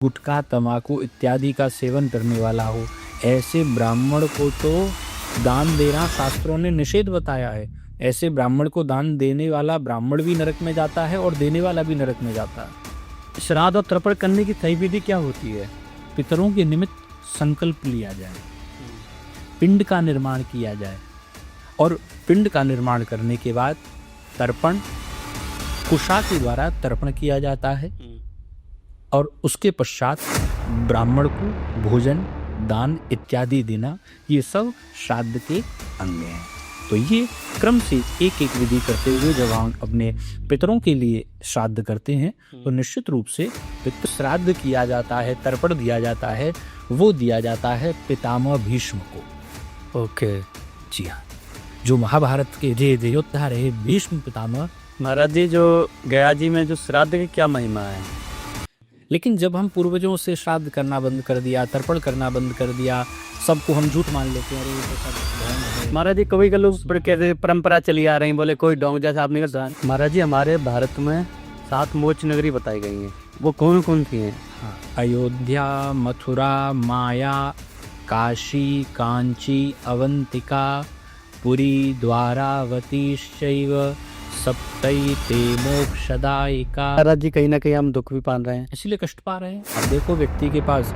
गुटखा, तंबाकू इत्यादि का सेवन करने वाला हो, ऐसे ब्राह्मण को तो दान देना शास्त्रों ने निषेध बताया है। ऐसे ब्राह्मण को दान देने वाला ब्राह्मण भी नरक में जाता है और देने वाला भी नरक में जाता है। श्राद्ध और तर्पण करने की सही विधि क्या होती है? पितरों के निमित्त संकल्प लिया जाए, पिंड का निर्माण किया जाए और पिंड का निर्माण करने के बाद तर्पण कुशा के द्वारा तर्पण किया जाता है और उसके पश्चात ब्राह्मण को भोजन, दान इत्यादि देना, ये सब श्राद्ध के अंग हैं। तो ये क्रम से एक एक विधि करते हुए जब हम अपने पितरों के लिए श्राद्ध करते हैं तो निश्चित रूप से पितृ श्राद्ध किया जाता है, तर्पण दिया जाता है, वो दिया जाता है पितामह भीष्म को। ओके, जी हाँ, जो महाभारत के जय योद्धा रहे भीष्म पितामह। महाराज जी, जो गया जी में जो श्राद्ध की क्या महिमा है? लेकिन जब हम पूर्वजों से श्राद्ध करना बंद कर दिया, तर्पण करना बंद कर दिया, सबको हम झूठ मान लेते हैं, अरे ये तो सब धर्म है। महाराज जी, कभी कभी लोग कहते परंपरा चली आ रही, बोले कोई डोंग जैसा आपने कहा। महाराज जी, हमारे भारत में 7 मोक्ष नगरी बताई गई हैं, वो कौन कौन सी हैं? हाँ, अयोध्या, मथुरा, माया, काशी, कांची, अवंतिका, पुरी, द्वारावती, शैव सप्तैते मोक्षदायिका। महाराज जी, कहीं ना कहीं हम दुख भी पान रहे हैं, इसलिए कष्ट पा रहे हैं। अब देखो, व्यक्ति के पास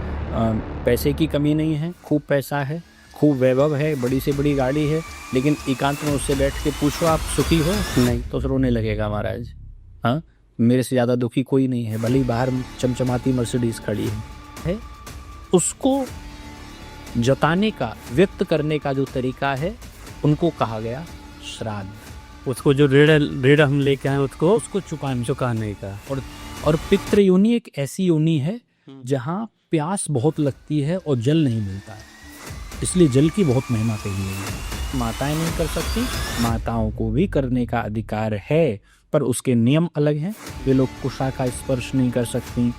पैसे की कमी नहीं है, खूब पैसा है, खूब वैभव है, बड़ी से बड़ी गाड़ी है, लेकिन एकांत में उससे बैठ के पूछो आप सुखी हो, नहीं तो रोने लगेगा महाराज। हाँ, मेरे से ज़्यादा दुखी कोई नहीं है, भले ही बाहर चमचमाती मर्सिडीज खड़ी है। उसको जताने का, व्यक्त करने का जो तरीका है, उनको कहा गया श्राद्ध। उसको जो ऋण हम लेके आए उसको चुकाने का। और पितृ योनि एक ऐसी योनि है जहाँ प्यास बहुत लगती है और जल नहीं मिलता है, इसलिए जल की बहुत महिमा कही है। माताएं नहीं कर सकती, माताओं को भी करने का अधिकार है, पर उसके नियम अलग हैं। वे लोग कुशा का स्पर्श नहीं कर सकती।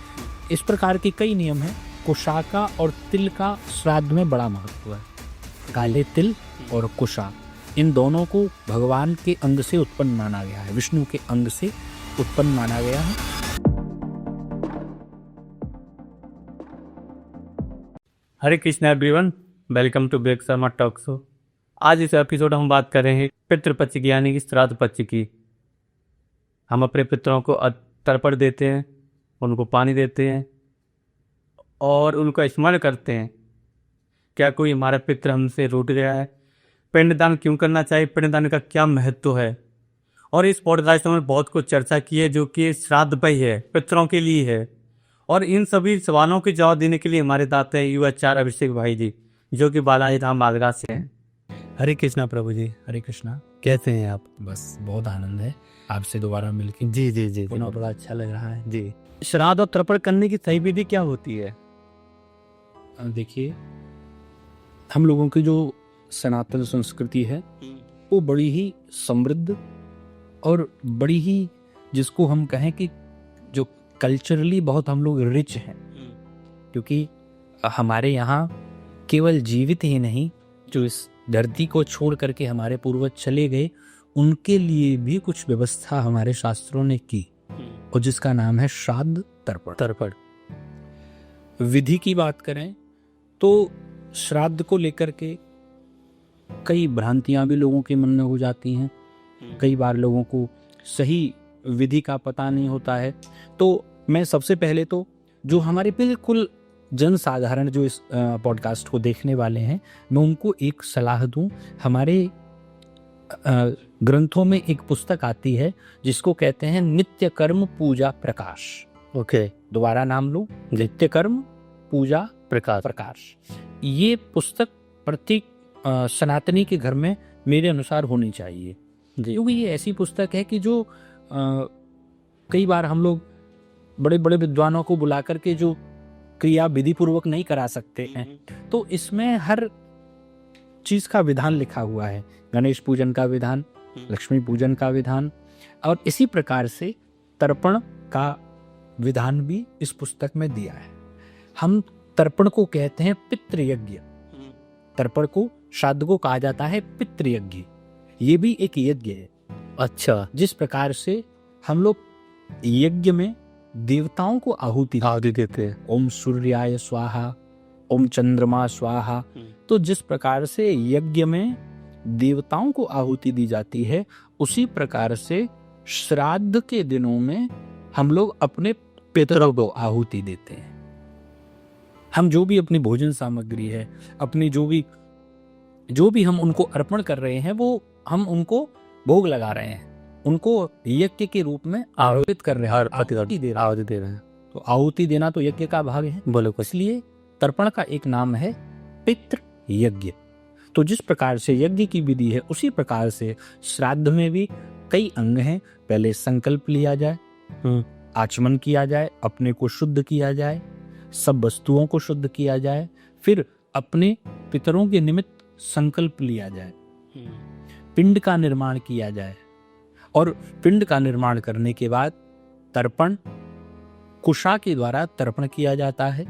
इस प्रकार के कई नियम हैं। कुशा का और तिल का श्राद्ध में बड़ा महत्व है। काले तिल और कुशा, इन दोनों को भगवान के अंग से उत्पन्न माना गया है, विष्णु के अंग से उत्पन्न माना गया है। Hare Krishna everyone, welcome to Vivek Sharma talk show. आज इस एपिसोड हम बात कर रहे हैं पितृपक्ष की, यानी कि श्राद्ध पक्ष की। हम अपने पितरों को तर्पण देते हैं, उनको पानी देते हैं और उनको स्मरण करते हैं। क्या कोई हमारा पितृ हमसे रूठ गया है? पिंडदान क्यों करना चाहिए? पिंडदान का क्या महत्व है? और इस पॉडकास्ट में बहुत कुछ चर्चा की है जो कि श्राद्ध पे है, पितरों के लिए है। और इन सभी सवालों के जवाब देने के लिए हमारे साथ है UHR अभिषेक भाई जी, जो कि बालाजी धाम मालगा से हैं। हरे कृष्णा प्रभु जी। हरे कृष्णा। कैसे हैं आप? बस बहुत आनंद है आपसे दोबारा मिलकर। जी जी जी, बड़ा अच्छा लग रहा है जी। श्राद्ध और तर्पण करने की सही विधि क्या होती है? देखिए, हम लोगों की जो सनातन संस्कृति है वो बड़ी ही समृद्ध और बड़ी ही, जिसको हम कहें कि जो कल्चरली बहुत हम लोग रिच हैं, क्योंकि हमारे यहाँ केवल जीवित ही नहीं, जो इस धरती को छोड़ करके हमारे पूर्वज चले गए, उनके लिए भी कुछ व्यवस्था हमारे शास्त्रों ने की, और जिसका नाम है श्राद्ध तर्पण। विधि की बात करें तो श्राद्ध को लेकर के कई भ्रांतियां भी लोगों के मन में हो जाती हैं। कई बार लोगों को सही विधि का पता नहीं होता है। तो मैं सबसे पहले तो जो हमारे बिल्कुल जनसाधारण जो इस पॉडकास्ट को देखने वाले हैं, मैं उनको एक सलाह दूं। हमारे ग्रंथों में एक पुस्तक आती है जिसको कहते हैं नित्य कर्म पूजा प्रकाश। ओके, दोबारा नाम लो, नित्य कर्म पूजा प्रकाश। ये पुस्तक प्रत्येक सनातनी के घर में मेरे अनुसार होनी चाहिए, क्योंकि ये ऐसी पुस्तक है कि जो कई बार हम लोग बड़े बड़े विद्वानों को बुला करके जो क्रिया विधि पूर्वक नहीं करा सकते हैं, तो इसमें हर चीज का विधान लिखा हुआ है। गणेश पूजन का विधान, लक्ष्मी पूजन का विधान, और इसी प्रकार से तर्पण का विधान भी इस पुस्तक में दिया है। हम तर्पण को कहते हैं पितृयज्ञ। तर्पण को, श्राद्ध को कहा जाता है पितृयज्ञ। ये भी एक यज्ञ है। अच्छा, जिस प्रकार से हम लोग यज्ञ में देवताओं को आहुति देते हैं। ओम सूर्याय स्वाहा, ओम चंद्रमा स्वाहा। तो जिस प्रकार से यज्ञ में देवताओं को आहुति दी जाती है, उसी प्रकार से श्राद्ध के दिनों में हम लोग अपने पितरों को आहुति देते हैं। हम जो भी अपनी भोजन सामग्री है, अपनी जो भी हम उनको अर्पण कर रहे हैं, वो हम उनको भोग लगा रहे हैं, उनको यज्ञ के रूप में आहुति कर रहे हैं, आहुति दे रहे हैं। तो आहुति देना तो यज्ञ का भाग है, बोलो। इसलिए तर्पण का एक नाम है पितृ यज्ञ। तो जिस प्रकार से यज्ञ की विधि है, उसी प्रकार से श्राद्ध में भी कई अंग हैं। पहले संकल्प लिया जाए, आचमन किया जाए, अपने को शुद्ध किया जाए, सब वस्तुओं को शुद्ध किया जाए, फिर अपने पितरों के निमित्त संकल्प लिया जाए, पिंड का निर्माण किया जाए, और पिंड का निर्माण करने के बाद तर्पण कुशा के द्वारा तर्पण किया जाता है,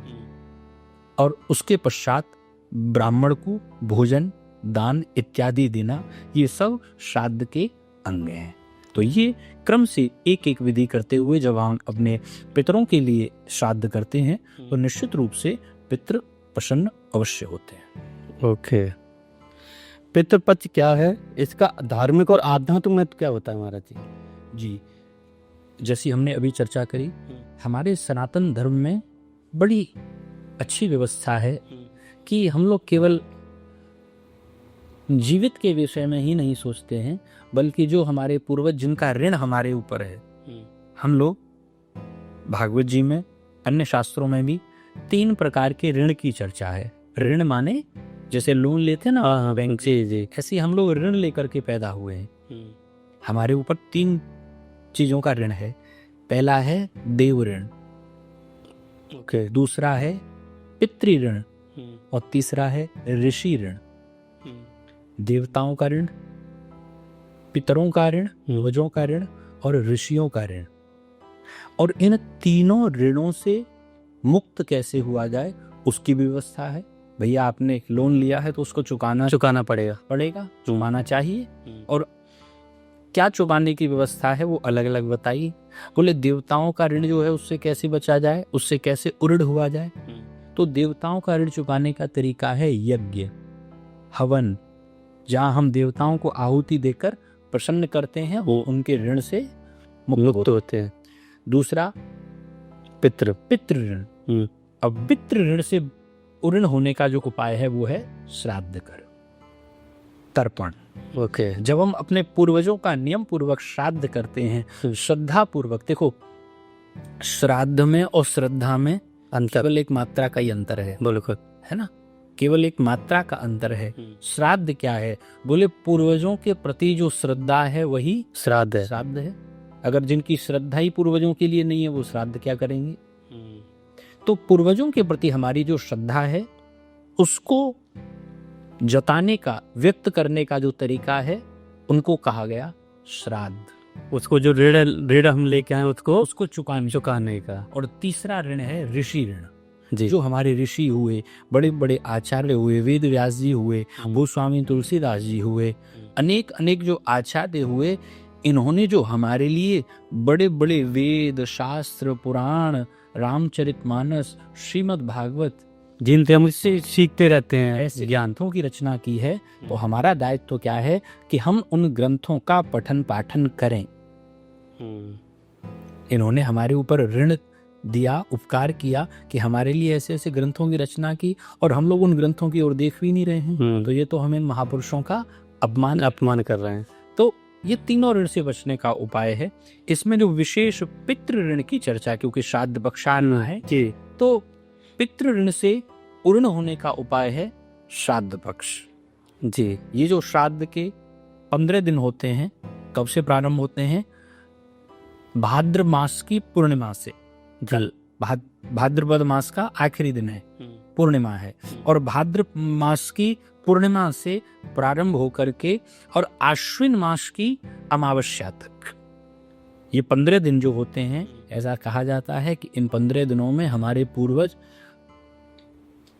और उसके पश्चात ब्राह्मण को भोजन दान इत्यादि देना, ये सब श्राद्ध के अंग हैं। तो ये क्रम से एक एक विधि करते हुए जब हम अपने पितरों के लिए श्राद्ध करते हैं, तो निश्चित रूप से पितृ प्रसन्न अवश्य होते हैं। ओके, पितृपक्ष क्या है, इसका धार्मिक और आध्यात्मिक महत्व क्या होता है महाराज जी? जी, जैसी हमने अभी चर्चा करी, हमारे सनातन धर्म में बड़ी अच्छी व्यवस्था है कि हम लोग केवल जीवित के विषय में ही नहीं सोचते हैं, बल्कि जो हमारे पूर्वज जिनका ऋण हमारे ऊपर है, हम लोग भागवत जी में, अन्य शास्त्रों में भी 3 प्रकार के ऋण की चर्चा है। ऋण माने जैसे लोन लेते हैं ना बैंक से, जी ऐसे हम लोग ऋण लेकर के पैदा हुए हैं। हमारे ऊपर 3 चीजों का ऋण है। पहला है देव ऋण, ओके, दूसरा है पितृ ऋण, और तीसरा है ऋषि ऋण। देवताओं का ऋण, पितरों का ऋण, पूर्वजों का ऋण और ऋषियों का ऋण। और इन तीनों ऋणों से मुक्त कैसे हुआ जाए, उसकी व्यवस्था है। भैया आपने लोन लिया है तो उसको चुकाना पड़ेगा, चुकाना चाहिए। और क्या चुकाने की व्यवस्था है वो अलग अलग बताइए। बोले देवताओं का ऋण जो है उससे कैसे बचा जाए, उससे कैसे उऋण हुआ जाए। तो देवताओं का ऋण चुकाने का तरीका है यज्ञ, हवन, जहाँ हम देवताओं को आहुति देकर प्रसन्न करते हैं, वो उनके ऋण से मुक्त होते हैं। दूसरा पितृ ऋण। अब पितृ ऋण से उऋण होने का जो उपाय है वो है श्राद्ध कर, तर्पण। ओके, जब हम अपने पूर्वजों का नियम पूर्वक श्राद्ध करते हैं, श्रद्धा पूर्वक, देखो श्राद्ध में और श्रद्धा में केवल एक मात्रा का ही अंतर है, बिल्कुल, है ना, केवल एक मात्रा का अंतर है। श्राद्ध क्या है, बोले पूर्वजों के प्रति जो श्रद्धा है वही श्राद्ध है। अगर जिनकी श्रद्धा ही पूर्वजों के लिए नहीं है, वो श्राद्ध क्या करेंगे। तो पूर्वजों के प्रति हमारी जो श्रद्धा है, उसको जताने का, व्यक्त करने का जो तरीका है, उनको कहा गया श्राद्ध। उसको जो ऋण हम लेके आए उसको चुकाने का। और तीसरा ऋण है ऋषि ऋण, जी, जो हमारे ऋषि हुए, बड़े बड़े आचार्य हुए, वेद व्यास जी हुए, गोस्वामी तुलसीदास जी हुए, अनेक अनेक जो आचार्य हुए, इन्होंने जो हमारे लिए बड़े बड़े वेद, शास्त्र, पुराण, रामचरितमानस, श्रीमद् भागवत, जिनसे हम इससे सीखते रहते हैं, ऐसे ग्रंथों की रचना की है। तो हमारा दायित्व तो क्या है कि हम उन ग्रंथों का पठन पाठन करें। इन्होंने हमारे ऊपर ऋण दिया, उपकार किया कि हमारे लिए ऐसे ऐसे ग्रंथों की रचना की, और हम लोग उन ग्रंथों की ओर देख भी नहीं रहे हैं। तो ये तो हमें महापुरुषों का अपमान कर रहे हैं। तो ये तीनों ऋण से बचने का उपाय है। इसमें जो विशेष पितृ ऋण की चर्चा, क्योंकि श्राद्ध बख्शाना है, तो पितृ ऋण से उऋण होने का उपाय है श्राद्ध पक्ष। जी, ये जो श्राद्ध के 15 दिन होते हैं, कब से प्रारंभ होते हैं, भाद्र मास की पूर्णिमा से। कल भाद्रपद मास का आखिरी दिन है, पूर्णिमा है, और भाद्र मास की पूर्णिमा से प्रारंभ होकर के और आश्विन मास की अमावस्या तक ये 15 दिन जो होते हैं, ऐसा कहा जाता है कि इन 15 दिनों में हमारे पूर्वज,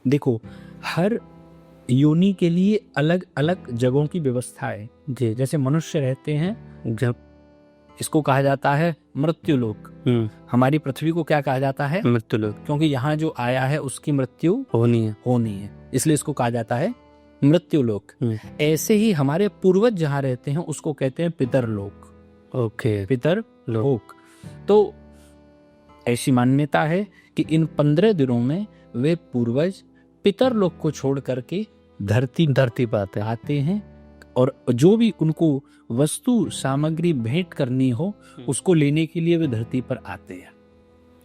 देखो हर योनि के लिए अलग अलग जगहों की व्यवस्था है। जैसे मनुष्य रहते हैं इसको कहा जाता है मृत्यु लोक। हमारी पृथ्वी को क्या कहा जाता है? मृत्यु लोक, क्योंकि यहाँ जो आया है उसकी मृत्यु होनी है, इसलिए इसको कहा जाता है मृत्यु लोक। ऐसे ही हमारे पूर्वज जहाँ रहते हैं उसको कहते हैं पितरलोक। ओके, पितरलोक। तो ऐसी मान्यता है कि इन 15 दिनों में वे पूर्वज पितरलोक को छोड़ करके धरती पर आते हैं और जो भी उनको वस्तु सामग्री भेंट करनी हो उसको लेने के लिए वे धरती पर आते हैं।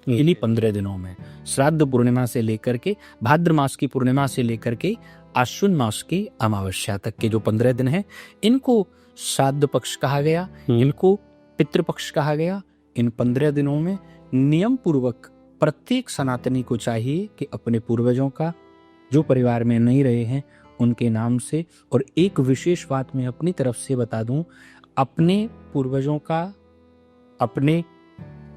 इन्हीं 15 दिनों में श्राद्ध पूर्णिमा से लेकर के भाद्र मास की पूर्णिमा से लेकर के आश्विन मास की अमावस्या तक के जो 15 दिन हैं, इनको श्राद्ध पक्ष कहा गया, इनको पितृपक्ष कहा गया। इन 15 दिनों में नियम पूर्वक प्रत्येक सनातनी को चाहिए कि अपने पूर्वजों का, जो परिवार में नहीं रहे हैं उनके नाम से, और एक विशेष बात मैं अपनी तरफ से बता दूं, अपने पूर्वजों का, अपने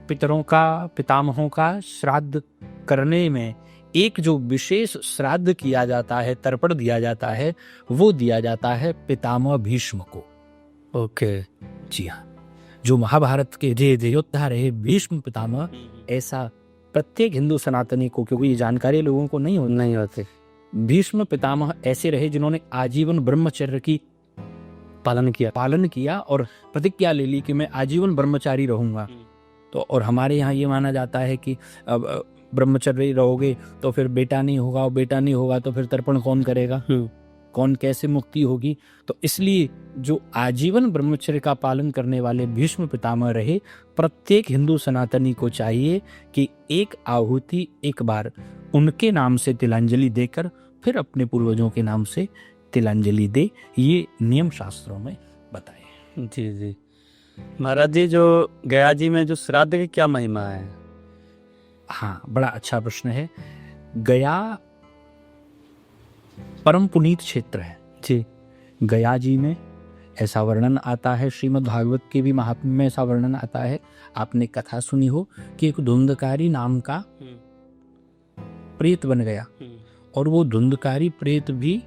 पितरों का, पितामहों का श्राद्ध करने में एक जो विशेष श्राद्ध किया जाता है, तर्पण दिया जाता है, वो दिया जाता है पितामह भीष्म को। ओके, जी हाँ, जो महाभारत के जय योद्धा रहे भीष्म पितामह, ऐसा प्रत्येक हिंदू सनातनी को, क्योंकि ये जानकारी लोगों को नहीं होती, भीष्म पितामह ऐसे रहे जिन्होंने आजीवन ब्रह्मचर्य की पालन किया और प्रतिज्ञा ले ली कि मैं आजीवन ब्रह्मचारी रहूंगा। तो और हमारे यहाँ ये माना जाता है कि अब ब्रह्मचर्य रहोगे तो फिर बेटा नहीं होगा, और बेटा नहीं होगा तो फिर तर्पण कौन करेगा, कौन, कैसे मुक्ति होगी। तो इसलिए जो आजीवन ब्रह्मचर्य का पालन करने वाले भीष्म पितामह रहे, प्रत्येक हिंदू सनातनी को चाहिए कि एक आहुति एक बार उनके नाम से तिलांजलि देकर फिर अपने पूर्वजों के नाम से तिलांजलि दे। ये नियम शास्त्रों में बताए। जी महाराज जी, जो गया जी में जो श्राद्ध की क्या महिमा है? हाँ, बड़ा अच्छा प्रश्न है। गया परम पुनीत क्षेत्र है जी। गया जी में ऐसा वर्णन आता है, श्रीमद् भागवत के भी महात्म्य में ऐसा वर्णन आता है, आपने कथा सुनी हो कि एक धुंधकारी नाम का प्रेत बन गया, और वो धुंधकारी प्रेत भी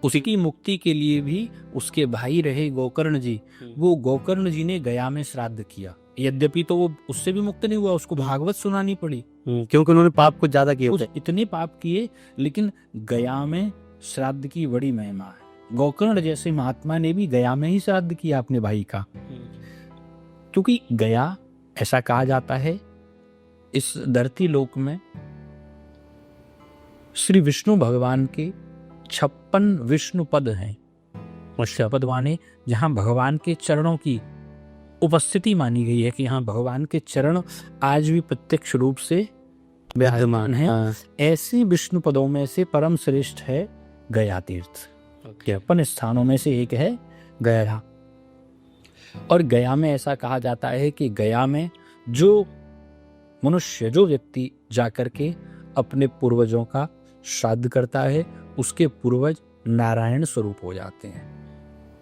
उसकी मुक्ति के लिए भी उसके भाई रहे गोकर्ण जी, वो गोकर्ण जी ने गया में श्राद्ध किया। यद्यपि तो वो उससे भी मुक्त नहीं हुआ, उसको भागवत सुनानी पड़ी, क्योंकि उन्होंने पाप कुछ ज्यादा किए, इतने पाप किए, लेकिन गया में श्राद्ध की बड़ी महिमा है। गोकर्ण जैसे महात्मा ने भी गया में ही श्राद्ध किया अपने भाई का, क्योंकि गया, ऐसा कहा जाता है, इस धरती लोक में श्री विष्णु भगवान के 56 विष्णु पद हैं। पद माने जहां भगवान के चरणों की उपस्थिति मानी गई है कि यहाँ भगवान के चरण आज भी प्रत्यक्ष रूप से विराजमान हैं। ऐसे विष्णु पदों में से परम श्रेष्ठ है गया तीर्थ। 56 स्थानों में से एक है गया। और गया में ऐसा कहा जाता है कि गया में जो मनुष्य, जो व्यक्ति जाकर के अपने पूर्वजों का श्राद्ध करता है, उसके पूर्वज नारायण स्वरूप हो जाते हैं।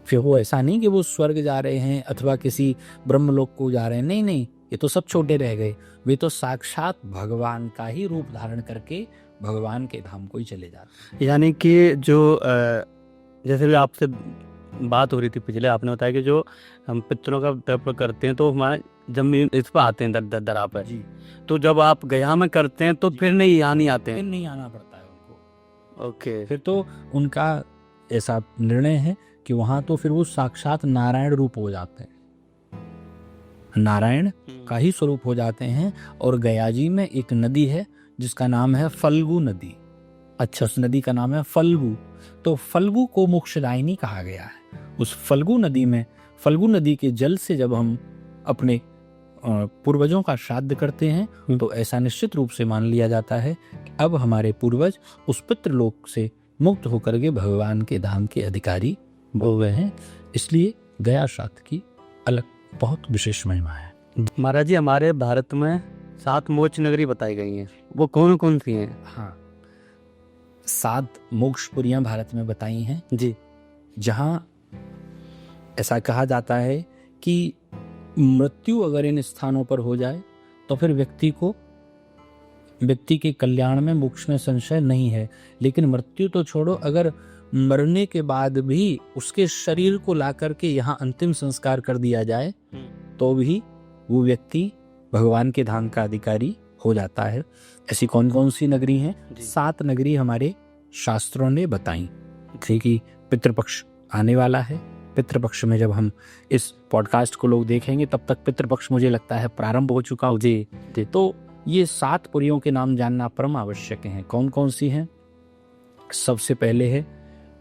फिर वो ऐसा नहीं कि वो स्वर्ग जा रहे हैं अथवा किसी ब्रह्मलोक को जा रहे हैं, नहीं, ये तो सब छोटे रह गए, वे तो साक्षात भगवान का ही रूप धारण करके भगवान के धाम को ही चले जाते हैं। यानी कि जो जैसे भी आपसे बात हो रही थी पिछले, आपने बताया कि जो हम पितरों का तर्पण करते हैं तो हमारे जमीन इस पर आते हैं दरा पर जी। तो जब आप गया में करते हैं तो फिर नहीं यहाँ नहीं आते हैं, फिर नहीं आना पड़ता है उनको। ओके, फिर तो उनका ऐसा निर्णय है कि वहां तो फिर वो साक्षात नारायण रूप हो जाते हैं, नारायण का ही स्वरूप हो जाते हैं। और गया जी में एक नदी है जिसका नाम है फल्गु नदी। अच्छा, उस नदी का नाम है फल्गु। तो फल्गु को मोक्षदायिनी कहा गया है। उस फल्गु नदी में, फल्गु नदी के जल से जब हम अपने पूर्वजों का श्राद्ध करते हैं तो ऐसा निश्चित रूप से मान लिया जाता है कि अब हमारे पूर्वज उस पितृलोक से मुक्त होकर के भगवान के धाम के अधिकारी हो गए हैं। इसलिए गया श्राद्ध की अलग बहुत विशेष महिमा है। महाराज जी, हमारे भारत में 7 मोक्ष नगरी बताई गई हैं, वो कौन कौन सी हैं? हाँ, 7 मोक्षपुरियां भारत में बताई हैं जी, जहां ऐसा कहा जाता है कि मृत्यु अगर इन स्थानों पर हो जाए तो फिर व्यक्ति के कल्याण में, मोक्ष में संशय नहीं है। लेकिन मृत्यु तो छोड़ो, अगर मरने के बाद भी उसके शरीर को ला करके यहाँ अंतिम संस्कार कर दिया जाए तो भी वो व्यक्ति भगवान के धाम का अधिकारी हो जाता है। ऐसी कौन कौन सी नगरी हैं? 7 नगरी हमारे शास्त्रों ने बताई। कि पितृपक्ष आने वाला है। पितृपक्ष में जब हम इस पॉडकास्ट को लोग देखेंगे तब तक पितृपक्ष मुझे लगता है प्रारंभ हो चुका हो। जी। तो ये 7 पुरियों के नाम जानना परम आवश्यक है। कौन कौन सी हैं? सबसे पहले है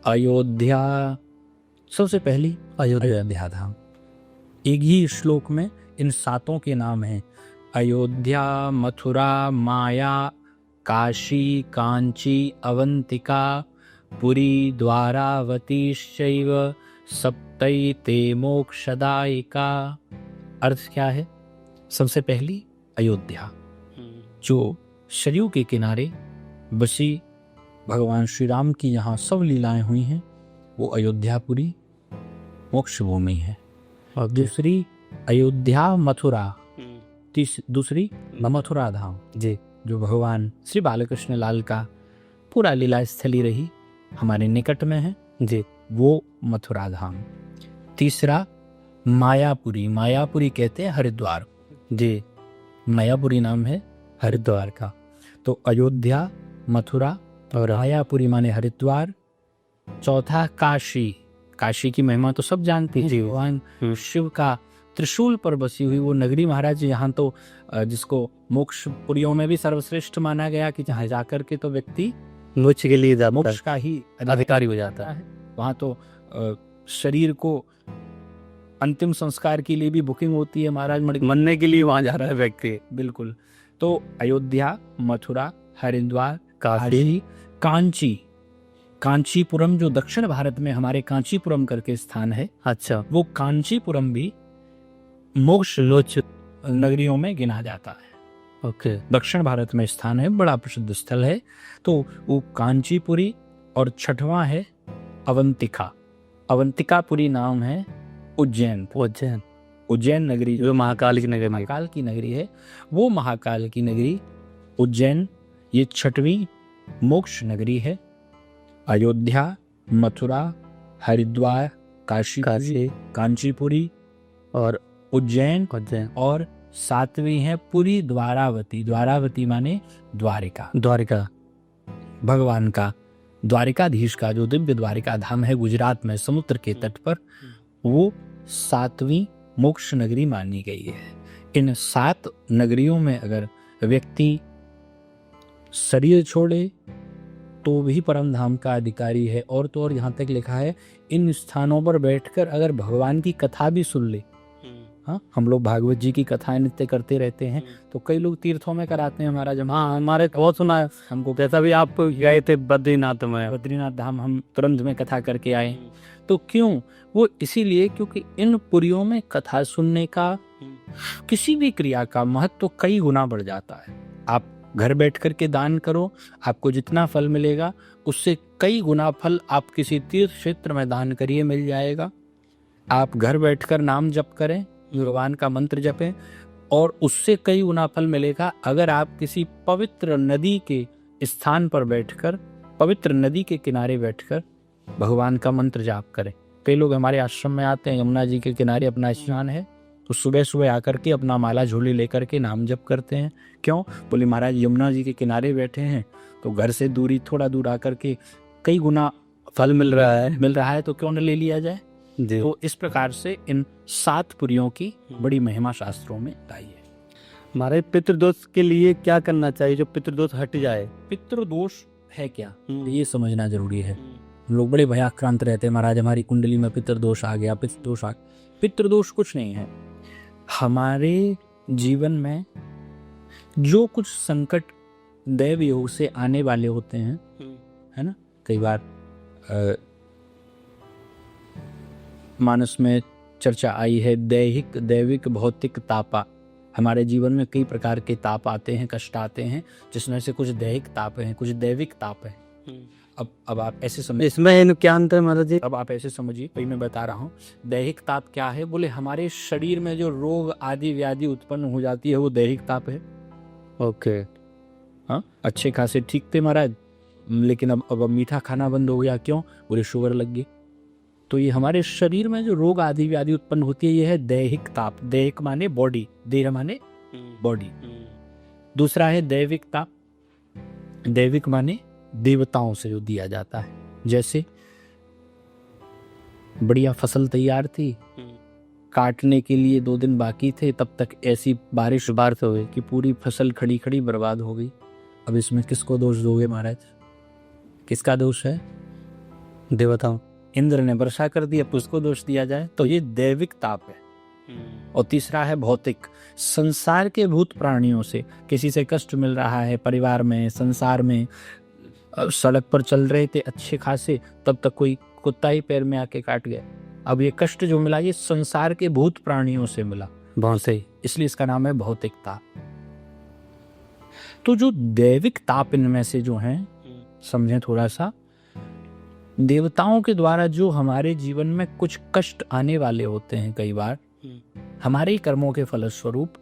अयोध्या। सबसे पहली अयोध्या धाम। एक ही श्लोक में इन 7 के नाम हैं। अयोध्या, मथुरा, माया, काशी, कांची, अवंतिका, पुरी, द्वारावती शैव सप्तैते मोक्षदायिका। अर्थ क्या है? सबसे पहली अयोध्या, जो सरयू के किनारे बसी भगवान श्री राम की यहाँ सब लीलाएं हुई हैं, वो अयोध्यापुरी मोक्ष भूमि है। और दूसरी अयोध्या मथुरा, दूसरी मथुरा धाम जी, जो भगवान श्री बालकृष्ण लाल का पूरा लीला स्थली रही, हमारे निकट में है जी, वो मथुरा धाम। तीसरा मायापुरी। मायापुरी कहते हैं हरिद्वार जी, मायापुरी नाम है हरिद्वार का। तो अयोध्या, मथुरा और मायापुरी माने हरिद्वार। चौथा काशी। काशी की महिमा तो सब जानते हैं, भगवान शिव का त्रिशूल पर बसी हुई वो नगरी महाराज। यहाँ तो जिसको मोक्ष पुरियों में भी सर्वश्रेष्ठ माना गया कि जहाँ जाकर के तो व्यक्ति मोक्ष के लिए मोक्ष का ही अधिकारी हो जाता है। वहाँ तो शरीर को अंतिम संस्कार के लिए भी बुकिंग होती है महाराज, मरने के लिए वहाँ जा रहा है व्यक्ति। बिल्कुल। तो अयोध्या, मथुरा, हरिद्वार, काशी, कांची। कांचीपुरम जो दक्षिण भारत में हमारे कांचीपुरम करके स्थान है, अच्छा, वो कांचीपुरम भी मोक्ष लोच नगरियों में गिना जाता है। ओके। दक्षिण भारत में स्थान है, बड़ा प्रसिद्ध स्थल है। तो वो कांचीपुरी। और छठवां है अवंतिका। अवंतिकापुरी नाम है उज्जैन। उज्जैन नगरी जो महाकाल की नगरी, महाकाल की नगरी है, वो महाकाल की नगरी उज्जैन, ये 6वीं मोक्ष नगरी है। अयोध्या, मथुरा, हरिद्वार, काशी, कांचीपुरी और उज्जैन और 7वीं है पुरी द्वारावती। द्वारावती माने द्वारिका। द्वारिका भगवान का, द्वारिकाधीश का जो दिव्य द्वारिका धाम है गुजरात में समुद्र के तट पर, वो 7वीं मोक्ष नगरी मानी गई है। इन 7 नगरियों में अगर व्यक्ति शरीर छोड़े तो भी परम धाम का अधिकारी है। और तो और यहाँ तक लिखा है, इन स्थानों पर बैठकर अगर भगवान की कथा भी सुन ले। हाँ, हम लोग भागवत जी की कथाएं नित्य करते रहते हैं, तो कई लोग तीर्थों में कराते हैं हमारा जब। हाँ, हमारे बहुत सुना है हमको। जैसा भी आप गए थे बद्रीनाथ में, बद्रीनाथ धाम हम तुरंत में कथा करके आए। तो क्यों? वो इसीलिए क्योंकि इन पुरियों में कथा सुनने का, किसी भी क्रिया का महत्व तो कई गुना बढ़ जाता है। आप घर बैठ कर के दान करो, आपको जितना फल मिलेगा उससे कई गुना फल आप किसी तीर्थ क्षेत्र में दान करिए, मिल जाएगा। आप घर बैठकर नाम जप करें, भगवान का मंत्र जपें, और उससे कई गुना फल मिलेगा अगर आप किसी पवित्र नदी के स्थान पर बैठकर, पवित्र नदी के किनारे बैठकर भगवान का मंत्र जाप करें। कई लोग हमारे आश्रम में आते हैं, यमुना जी के किनारे अपना स्नान है, तो सुबह सुबह आकर के अपना माला झोली लेकर के नाम जप करते हैं। क्यों? बोले महाराज यमुना जी के किनारे बैठे हैं तो घर से दूरी थोड़ा दूर आकर के कई गुना फल मिल रहा है तो क्यों न ले लिया जाए। तो इस प्रकार से इन 7 पुरियों की बड़ी महिमा शास्त्रों में आई है। हमारे पितृदोष के लिए क्या करना चाहिए जो पितृदोष हट जाए? पितृदोष है क्या, ये समझना जरूरी है। हम लोग बड़े भयाक्रांत रहते हैं, महाराज हमारी कुंडली में पितृदोष आ गया, पितृदोष आ गया। पितृदोष कुछ नहीं है। हमारे जीवन में जो कुछ संकट दैव योग से आने वाले होते हैं, है ना, कई बार मानस में चर्चा आई है, दैहिक, दैविक, भौतिक तापा। हमारे जीवन में कई प्रकार के ताप आते हैं, कष्ट आते हैं, जिसमें से कुछ दैहिक ताप हैं, कुछ दैविक ताप हैं। अब आप ऐसे समझ, इसमें क्या अंतर है महाराज जी? अब आप ऐसे समझिए, वही मैं बता रहा हूँ। दैहिक ताप क्या है? बोले हमारे शरीर में जो रोग आदि व्याधि उत्पन्न हो जाती है वो दैहिक ताप है। ओके। हाँ, अच्छे खासे ठीक थे महाराज, लेकिन अब मीठा खाना बंद हो गया, क्यों? बोले शुगर लग गई। तो ये हमारे शरीर में जो रोग आदि व्याधि उत्पन्न होती है ये है दैहिक ताप। दैहिक माने बॉडी, देह माने बॉडी। दूसरा है दैविक ताप। दैविक माने देवताओं से जो दिया जाता है। जैसे बढ़िया फसल तैयार थी, काटने के लिए 2 दिन बाकी थे, तब तक ऐसी बारिश हो गई कि पूरी फसल खड़ी खड़ी बर्बाद हो गई। अब इसमें किसको दोष दोगे महाराज? किसका दोष है? देवताओं। इंद्र ने वर्षा कर दी, अब उसको दोष दिया जाए? तो ये दैविक ताप है। और तीसरा है भौतिक। संसार के भूत प्राणियों से किसी से कष्ट मिल रहा है, परिवार में, संसार में। सड़क पर चल रहे थे अच्छे खासे, तब तक कोई कुत्ता ही पैर में आके काट गया। अब ये कष्ट जो मिला ये संसार के भूत प्राणियों से मिला, बहुत सही। इसलिए इसका नाम है भौतिक ताप। तो जो दैविक ताप इनमें से जो है, समझें थोड़ा सा, देवताओं के द्वारा जो हमारे जीवन में कुछ कष्ट आने वाले होते हैं कई बार हमारे ही कर्मों के फलस्वरूप,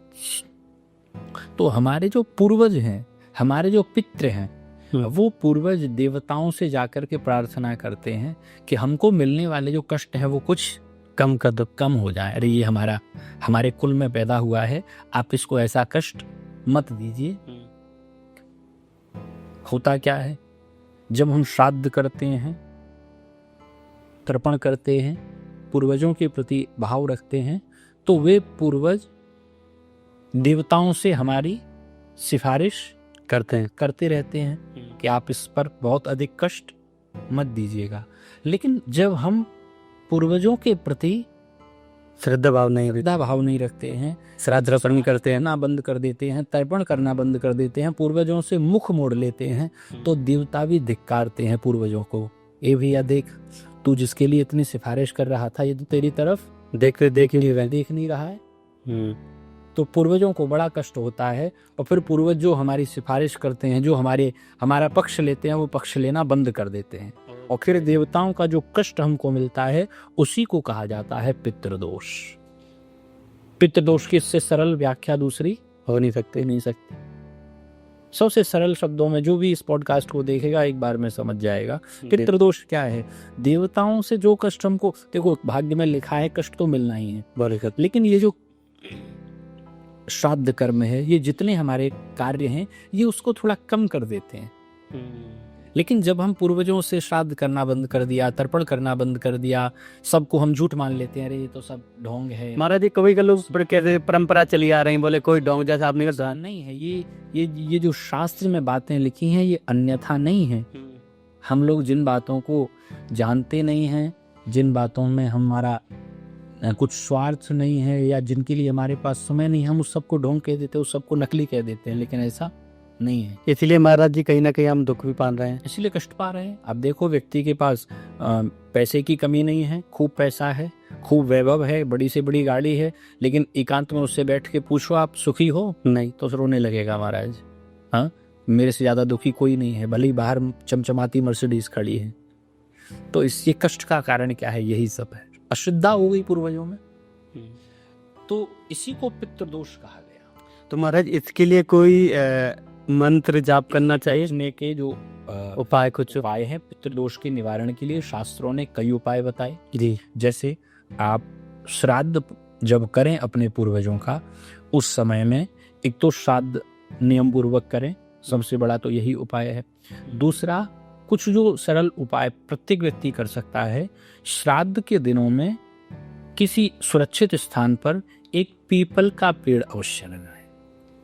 तो हमारे जो पूर्वज हैं, हमारे जो पितृ हैं, वो पूर्वज देवताओं से जाकर के प्रार्थना करते हैं कि हमको मिलने वाले जो कष्ट हैं वो कुछ कम कर दो, कम हो जाए। अरे ये हमारे कुल में पैदा हुआ है, आप इसको ऐसा कष्ट मत दीजिए। होता क्या है, जब हम श्राद्ध करते हैं, तर्पण करते हैं, पूर्वजों के प्रति भाव रखते हैं, तो वे पूर्वज देवताओं से हमारी सिफारिश करते रहते हैं कि आप इस पर बहुत अधिक कष्ट मत दीजिएगा। लेकिन जब हम पूर्वजों के प्रति श्रद्धा भाव नहीं रखते हैं, श्राद्ध तर्पण करते हैं ना बंद कर देते हैं, तर्पण करना बंद कर देते हैं, पूर्वजों से मुख मोड़ लेते हैं, तो देवता भी धिक्कारते हैं पूर्वजों को। ए भैया देख, तू जिसके लिए इतनी सिफारिश कर रहा था ये तो तेरी तरफ देख नहीं रहा है। तो पूर्वजों को बड़ा कष्ट होता है। और फिर पूर्वज जो हमारी सिफारिश करते हैं, जो हमारा पक्ष लेते हैं, वो पक्ष लेना बंद कर देते हैं। और फिर देवताओं का जो कष्ट हमको मिलता है उसी को कहा जाता है पितृदोष। पितृदोष की इससे सरल व्याख्या दूसरी हो नहीं सकती। सबसे सरल शब्दों में जो भी इस पॉडकास्ट को देखेगा एक बार में समझ जाएगा पितृदोष क्या है। देवताओं से जो कष्ट हमको, देखो भाग्य में लिखा है कष्ट तो मिलना ही है, लेकिन ये जो श्राद्ध कर्म है, ये जितने हमारे कार्य हैं ये उसको थोड़ा कम कर देते हैं। लेकिन जब हम पूर्वजों से श्राद्ध करना बंद कर दिया, तर्पण करना बंद कर दिया, सबको हम झूठ मान लेते हैं, अरे ये तो सब ढोंग है। महाराज जी कभी लोग कैसे परंपरा चली आ रही, बोले कोई ढोंग जैसा आपने कहा नहीं है। ये जो शास्त्र में बातें लिखी हैं ये अन्यथा नहीं है। हम लोग जिन बातों को जानते नहीं हैं, जिन बातों में हमारा कुछ स्वार्थ नहीं है या जिनके लिए हमारे पास समय नहीं, हम उस सबको ढोंग कह देते हैं, उस सबको नकली कह देते हैं, लेकिन ऐसा नहीं है। इसलिए महाराज जी कहीं ना कहीं हम दुख भी पा रहे हैं, इसलिए कष्ट पा रहे हैं। अब देखो व्यक्ति के पास पैसे की कमी नहीं है, खूब पैसा है, खूब वैभव है, बड़ी से बड़ी गाड़ी है, लेकिन एकांत में उससे बैठ के पूछो आप सुखी हो, नहीं तो रोने लगेगा महाराज। हाँ, मेरे से ज्यादा दुखी कोई नहीं है, भले ही बाहर चमचमाती मर्सिडीज खड़ी है। तो इससे कष्ट का कारण क्या है? यही सब है, अश्रद्धा हो गई पूर्वजों में। तो इसी को पितृदोष कहा गया। तो महाराज इसके लिए कोई मंत्र जाप करना चाहिए? इसमें के जो कुछ उपाय हैं पितृदोष के निवारण के लिए, शास्त्रों ने कई उपाय बताए जी। जैसे आप श्राद्ध जब करें अपने पूर्वजों का, उस समय में एक तो श्राद्ध नियम पूर्वक करें, सबसे बड़ा तो यही उपाय है। दूसरा, कुछ जो सरल उपाय प्रत्येक व्यक्ति कर सकता है, श्राद्ध के दिनों में किसी सुरक्षित स्थान पर एक पीपल का पेड़ अवश्य लगाएं।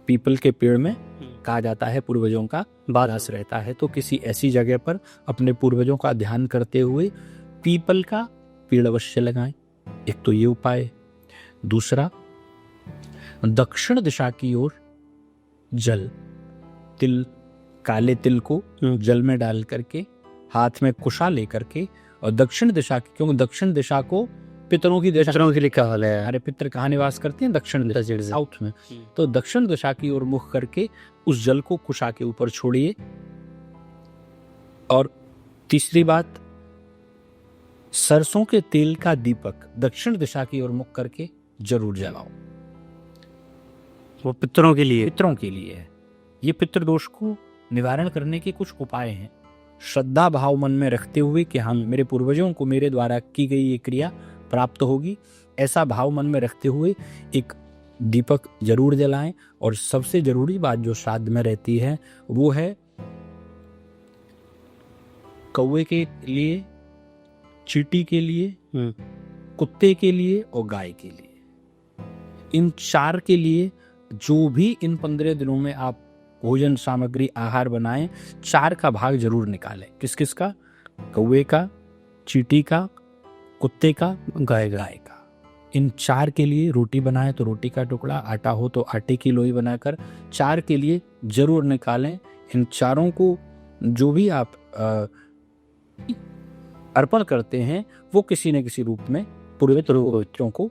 पीपल के पेड़ में कहा जाता है पूर्वजों का वास रहता है, तो किसी ऐसी जगह पर अपने पूर्वजों का ध्यान करते हुए पीपल का पेड़ अवश्य लगाएं। एक तो ये उपाय। दूसरा, दक्षिण दिशा की ओर जल, काले तिल को जल में डाल करके हाथ में कुशा लेकर के, और दक्षिण दिशा की, क्योंकि दक्षिण दिशा को पितरों की लिखा हुआ है। अरे पितर कहाँ निवास करते हैं? दक्षिण दिशा, साउथ में। तो दक्षिण दिशा की ओर मुख करके उस जल को कुशा के ऊपर छोड़िए। और तीसरी बात, सरसों के तेल का दीपक दक्षिण दिशा की ओर मुख करके जरूर जलाओ। वो पितरों के लिए है। ये पितृदोष को निवारण करने के कुछ उपाय हैं। श्रद्धा भाव मन में रखते हुए कि हम मेरे पूर्वजों को मेरे द्वारा की गई ये क्रिया प्राप्त होगी, ऐसा भाव मन में रखते हुए एक दीपक जरूर जलाएं। और सबसे जरूरी बात जो श्राद्ध में रहती है वो है कौवे के लिए, चींटी के लिए, कुत्ते के लिए और गाय के लिए, इन 4 के लिए जो भी इन 15 दिनों में आप भोजन सामग्री आहार बनाएं, 4 का भाग जरूर निकालें। किस किस का? कौवे का, चींटी का, कुत्ते का, गाय का। इन 4 के लिए रोटी बनाएं तो रोटी का टुकड़ा, आटा हो तो आटे की लोई बनाकर 4 के लिए जरूर निकालें। इन 4 को जो भी आप अर्पण करते हैं वो किसी न किसी रूप में पूर्वजों को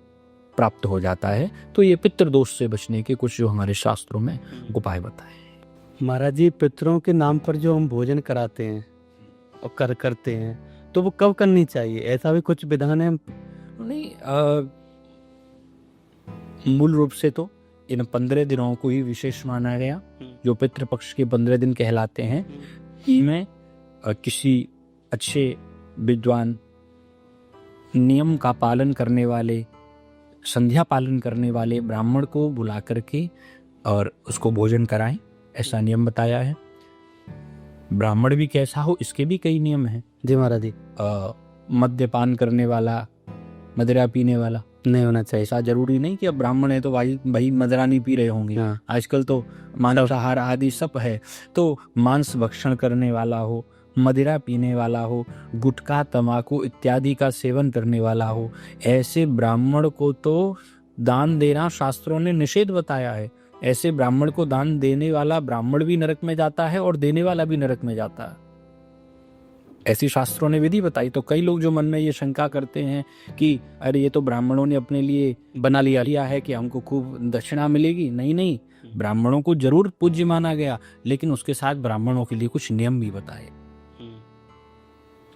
प्राप्त हो जाता है। तो ये पितृदोष से बचने के कुछ जो हमारे शास्त्रों में उपाय बताए। महाराज जी, पितरों के नाम पर जो हम भोजन कराते हैं और करते हैं तो वो कब करनी चाहिए? ऐसा भी कुछ विधान है? नहीं, मूल रूप से तो इन 15 दिनों को ही विशेष माना गया। जो पितृपक्ष के 15 दिन कहलाते हैं, इनमें किसी अच्छे विद्वान, नियम का पालन करने वाले, संध्या पालन करने वाले ब्राह्मण को बुला करके और उसको भोजन कराएं, ऐसा नियम बताया है। ब्राह्मण भी कैसा हो इसके भी कई नियम हैं। जी महाराज जी। मद्यपान करने वाला, मदिरा पीने वाला नहीं होना चाहिए। ऐसा जरूरी नहीं कि अब ब्राह्मण है तो भाई मदिरा नहीं पी रहे होंगे। हाँ। आजकल तो मांसाहार आदि सब है, तो मांस भक्षण करने वाला हो, मदिरा पीने वाला हो, गुटखा तंबाकू इत्यादि का सेवन करने वाला हो, ऐसे ब्राह्मण को तो दान देना शास्त्रों ने निषेध बताया है। ऐसे ब्राह्मण को दान देने वाला ब्राह्मण भी नरक में जाता है और देने वाला भी नरक में जाता है। ऐसी शास्त्रों ने विधि बताई। तो कई लोग जो मन में ये शंका करते हैं कि अरे ये तो ब्राह्मणों ने अपने लिए बना लिया है कि हमको खूब दक्षिणा मिलेगी। नहीं, ब्राह्मणों को जरूर पूज्य माना गया, लेकिन उसके साथ ब्राह्मणों के लिए कुछ नियम भी बताए।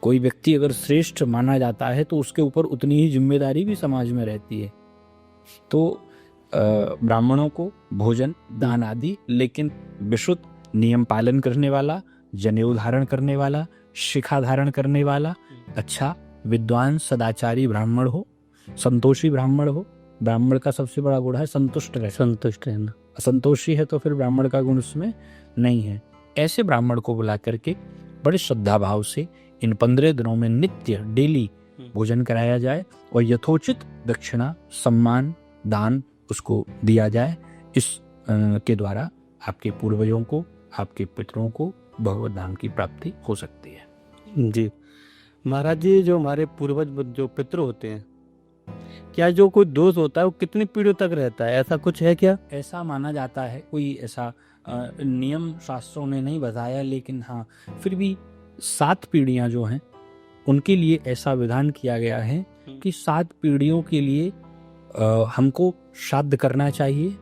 कोई व्यक्ति अगर श्रेष्ठ माना जाता है तो उसके ऊपर उतनी ही जिम्मेदारी भी समाज में रहती है। तो ब्राह्मणों को भोजन, दान आदि, लेकिन विशुद्ध नियम पालन करने वाला, जनेऊ धारण करने वाला, शिखा धारण करने वाला, अच्छा विद्वान सदाचारी ब्राह्मण हो, संतोषी ब्राह्मण हो। ब्राह्मण का सबसे बड़ा गुण है संतुष्ट रहना। असंतोषी है तो फिर ब्राह्मण का गुण उसमें नहीं है। ऐसे ब्राह्मण को बुला करके बड़े श्रद्धा भाव से इन 15 दिनों में नित्य डेली भोजन कराया जाए और यथोचित दक्षिणा, सम्मान, दान उसको दिया जाए। इस के द्वारा आपके पूर्वजों को, आपके पितरों को भगवत धाम की प्राप्ति हो सकती है। जी महाराज जी, जो हमारे पूर्वज जो पितृ होते हैं, क्या जो कोई दोष होता है वो कितनी पीढ़ियों तक रहता है? ऐसा कुछ है क्या? ऐसा माना जाता है, कोई ऐसा नियम शास्त्रों ने नहीं बताया, लेकिन हाँ फिर भी 7 पीढ़ियां जो हैं उनके लिए ऐसा विधान किया गया है कि 7 पीढ़ियों के लिए हमको श्राद्ध करना चाहिए।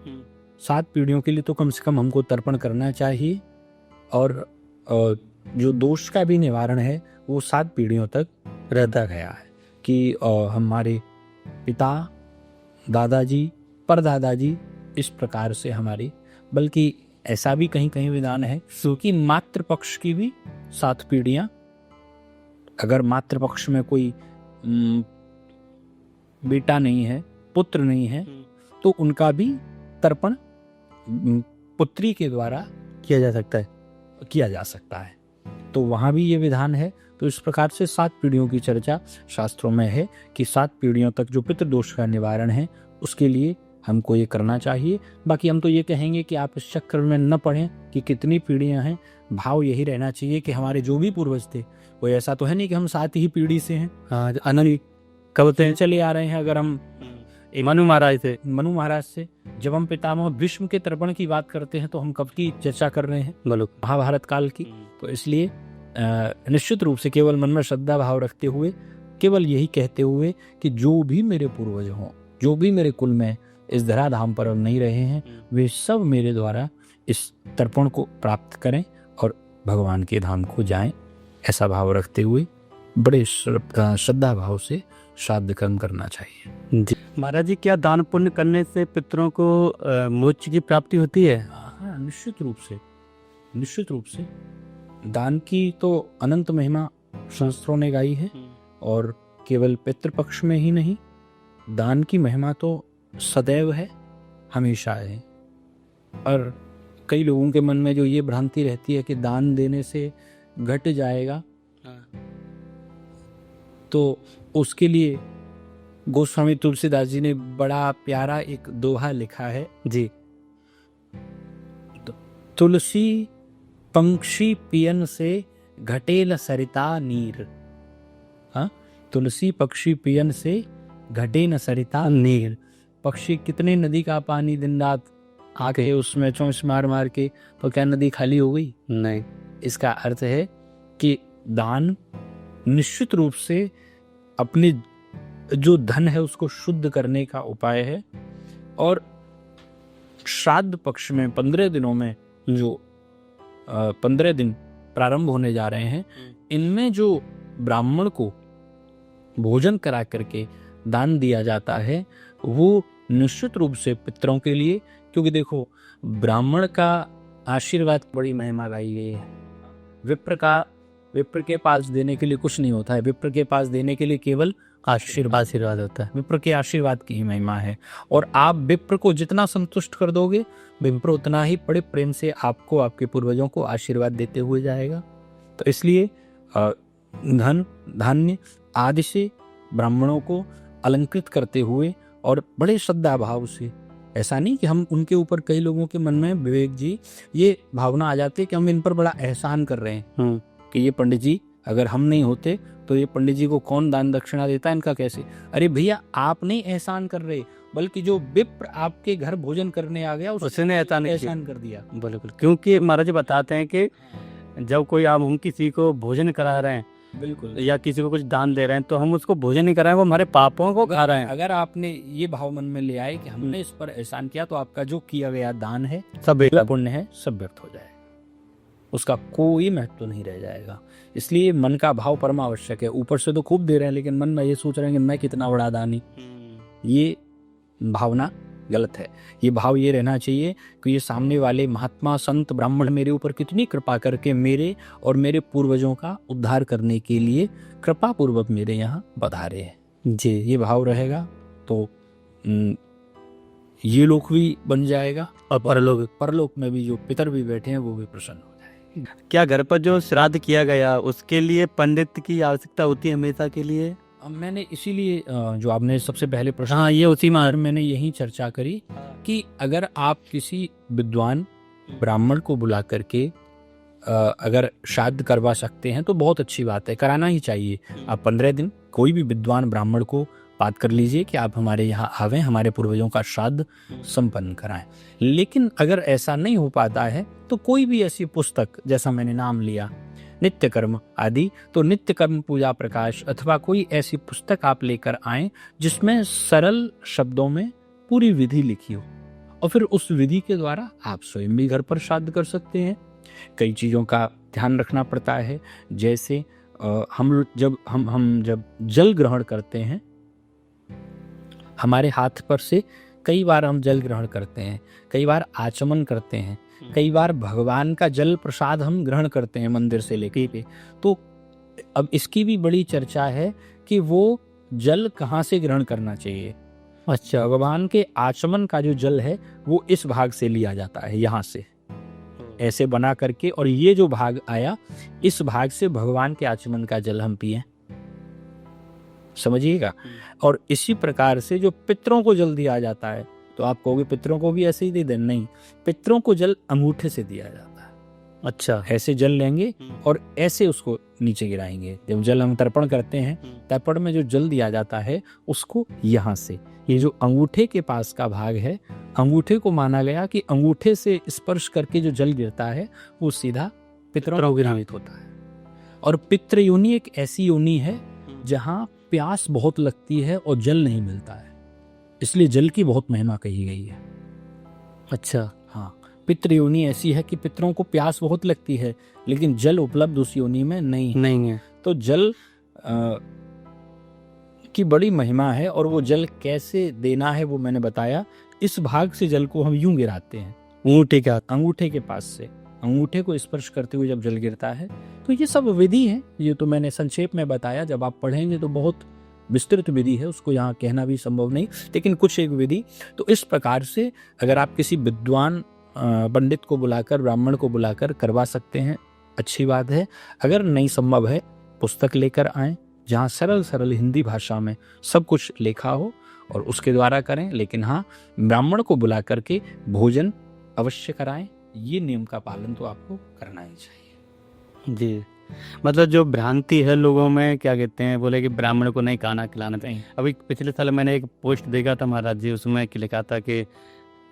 7 पीढ़ियों के लिए तो कम से कम हमको तर्पण करना चाहिए। और जो दोष का भी निवारण है वो 7 पीढ़ियों तक रहता गया है कि हमारे पिता, दादाजी, परदादाजी, इस प्रकार से हमारी, बल्कि ऐसा भी कहीं कहीं विधान है कि मातृपक्ष की भी 7 पीढ़ियां, अगर मातृपक्ष में कोई बेटा नहीं है, पुत्र नहीं है, तो उनका भी तर्पण पुत्री के द्वारा किया जा सकता है। तो वहां भी ये विधान है। तो इस प्रकार से 7 पीढ़ियों की चर्चा शास्त्रों में है कि 7 पीढ़ियों तक जो पितृदोष का निवारण है उसके लिए हमको ये करना चाहिए। बाकी हम तो ये कहेंगे कि आप इस चक्र में न पढ़ें कि कितनी पीढ़ियां हैं। भाव यही रहना चाहिए कि हमारे जो भी पूर्वज थे, कोई ऐसा तो है नहीं कि हम 7 ही पीढ़ी से हैं। हाँ, अनंत कब से चले आ रहे हैं। अगर हम मनु महाराज से जब हम पितामह भीष्म के तर्पण की बात करते हैं तो हम कब की चर्चा कर रहे हैं? महाभारत काल की। तो इसलिए निश्चित रूप से केवल मन में श्रद्धा भाव रखते हुए, केवल यही कहते हुए कि जो भी मेरे पूर्वज हों, जो भी मेरे कुल में इस धराधाम पर नहीं रहे हैं, वे सब मेरे द्वारा इस तर्पण को प्राप्त करें और भगवान के धाम को जाएं, ऐसा भाव रखते हुए बड़े श्रद्धा भाव से श्राद्ध कर्म करना चाहिए। जी महाराज जी, क्या दान पुण्य करने से पितरों को मोक्ष की प्राप्ति होती है? हाँ, निश्चित रूप से दान की तो अनंत महिमा शास्त्रों ने गाई है, और केवल पितृपक्ष में ही नहीं, दान की महिमा तो सदैव है, हमेशा है। और कई लोगों के मन में जो ये भ्रांति रहती है कि दान देने से घट जाएगा, तो उसके लिए गोस्वामी तुलसीदास जी ने बड़ा प्यारा एक दोहा लिखा है जी। तुलसी पंक्षी पियन से घटेल सरिता नीर। हाँ, तुलसी पक्षी पियन से घटे न सरिता नीर। पक्षी कितने नदी का पानी दिन रात आके उसमें चोंच मार मार के, तो क्या नदी खाली हो गई? नहीं। इसका अर्थ है कि दान निश्चित रूप से अपने जो धन है उसको शुद्ध करने का उपाय है। और श्राद्ध पक्ष में 15 दिनों में जो 15 दिन प्रारंभ होने जा रहे हैं, इनमें जो ब्राह्मण को भोजन करा करके दान दिया जाता है, वो निश्चित रूप से पितरों के लिए, क्योंकि देखो ब्राह्मण का आशीर्वाद बड़ी महिमा गाई गई है। विप्र के पास देने के लिए कुछ नहीं होता है, विप्र के पास देने के लिए केवल आशीर्वाद होता है। विप्र के आशीर्वाद की ही महिमा है। और आप विप्र को जितना संतुष्ट कर दोगे, विप्र उतना ही बड़े प्रेम से आपको, आपके पूर्वजों को आशीर्वाद देते हुए जाएगा। तो इसलिए धन धान्य आदि से ब्राह्मणों को अलंकृत करते हुए और बड़े श्रद्धा भाव से, ऐसा नहीं कि हम उनके ऊपर, कई लोगों के मन में विवेक जी ये भावना आ जाती है कि हम इन पर बड़ा एहसान कर रहे हैं, कि ये पंडित जी अगर हम नहीं होते तो ये पंडित जी को कौन दान दक्षिणा देता है, इनका कैसे? अरे भैया, आप नहीं एहसान कर रहे, बल्कि जो विप्र आपके घर भोजन करने आ गया उसने एहसान कर दिया। बिल्कुल, क्योंकि महाराज जी बताते हैं कि जब कोई हम किसी को भोजन करा रहे हैं, बिल्कुल, या किसी को कुछ दान दे रहे हैं, तो हम उसको भोजन नहीं कर रहे हैं, वो हमारे पापों को खा रहे हैं। अगर आपने ये भाव मन में ले आए कि हमने इस पर एहसान किया, तो आपका जो किया गया दान है, सब पुण्य है, सब व्यर्थ हो जाएगा, उसका कोई महत्व नहीं रह जाएगा। इसलिए मन का भाव परमावश्यक है। ऊपर से तो खूब दे रहे हैं, लेकिन मन में ये सोच रहे हैं कि मैं कितना बड़ा दानी, ये भावना गलत है। ये भाव ये रहना चाहिए कि ये सामने वाले महात्मा संत ब्राह्मण मेरे ऊपर कितनी कृपा करके मेरे और मेरे पूर्वजों का उद्धार करने के लिए कृपा पूर्वक मेरे यहाँ पधारे हैं जी। ये भाव रहेगा तो ये लोक भी बन जाएगा, और परलोक में भी जो पितर भी बैठे हैं वो भी प्रसन्न हो जाएंगे। क्या घर पर जो श्राद्ध किया गया उसके लिए पंडित की आवश्यकता होती है हमेशा के लिए? मैंने इसीलिए जो आपने सबसे पहले प्रश्न, हाँ, ये उसी में मैंने यही चर्चा करी कि अगर आप किसी विद्वान ब्राह्मण को बुला करके अगर श्राद्ध करवा सकते हैं तो बहुत अच्छी बात है, कराना ही चाहिए। आप 15 दिन कोई भी विद्वान ब्राह्मण को बात कर लीजिए कि आप हमारे यहाँ आवें, हमारे पूर्वजों का श्राद्ध संपन्न कराएं। लेकिन अगर ऐसा नहीं हो पाता है तो कोई भी ऐसी पुस्तक, जैसा मैंने नाम लिया नित्य कर्म आदि, तो नित्य कर्म पूजा प्रकाश अथवा कोई ऐसी पुस्तक आप लेकर आएं जिसमें सरल शब्दों में पूरी विधि लिखी हो, और फिर उस विधि के द्वारा आप स्वयं भी घर पर श्राद्ध कर सकते हैं। कई चीज़ों का ध्यान रखना पड़ता है, जैसे हम जब जल ग्रहण करते हैं, हमारे हाथ पर से कई बार हम जल ग्रहण करते हैं, कई बार आचमन करते हैं, कई बार भगवान का जल प्रसाद हम ग्रहण करते हैं मंदिर से लेके पे। तो अब इसकी भी बड़ी चर्चा है कि वो जल कहाँ से ग्रहण करना चाहिए। अच्छा, भगवान के आचमन का जो जल है वो इस भाग से लिया जाता है, यहाँ से ऐसे बना करके, और ये जो भाग आया इस भाग से भगवान के आचमन का जल हम पिए, समझिएगा। और इसी प्रकार से जो पितरों को जल दिया जाता है, तो आप कहोगे पितरों को भी ऐसे ही दे दें, नहीं, पितरों को जल अंगूठे से दिया जाता है। अच्छा, ऐसे जल लेंगे और ऐसे उसको नीचे गिराएंगे। जब जल हम तर्पण करते हैं, तर्पण में जो जल दिया जाता है उसको यहाँ से, ये जो अंगूठे के पास का भाग है, अंगूठे को माना गया कि अंगूठे से स्पर्श करके जो जल गिरता है वो सीधा पितरों को नामित होता है। और पितृ योनि एक ऐसी योनि है जहाँ प्यास बहुत लगती है और जल नहीं मिलता है, इसलिए जल की बहुत महिमा कही गई है। अच्छा, हाँ, पितृ योनि ऐसी है कि पितरों को प्यास बहुत लगती है, लेकिन जल उपलब्ध उस योनि में नहीं है। तो जल की बड़ी महिमा है, और वो जल कैसे देना है वो मैंने बताया। इस भाग से जल को हम यूं गिराते हैं, अंगूठे के पास से, अंगूठे को स्पर्श करते हुए जब जल गिरता है। तो ये सब विधि है, ये तो मैंने संक्षेप में बताया, जब आप पढ़ेंगे तो बहुत विस्तृत विधि है, उसको यहाँ कहना भी संभव नहीं, लेकिन कुछ एक विधि। तो इस प्रकार से अगर आप किसी विद्वान पंडित को बुलाकर, ब्राह्मण को बुलाकर करवा सकते हैं, अच्छी बात है। अगर नहीं संभव है, पुस्तक लेकर आएं जहाँ सरल सरल हिंदी भाषा में सब कुछ लिखा हो और उसके द्वारा करें। लेकिन हाँ, ब्राह्मण को बुला करके भोजन अवश्य कराएं, ये नियम का पालन तो आपको करना ही चाहिए। जी, मतलब जो भ्रांति है लोगों में, क्या कहते हैं, बोले कि ब्राह्मण को नहीं खाना खिलाना चाहिए। अभी पिछले साल मैंने एक पोस्ट देखा था महाराज जी, उसमें लिखा था कि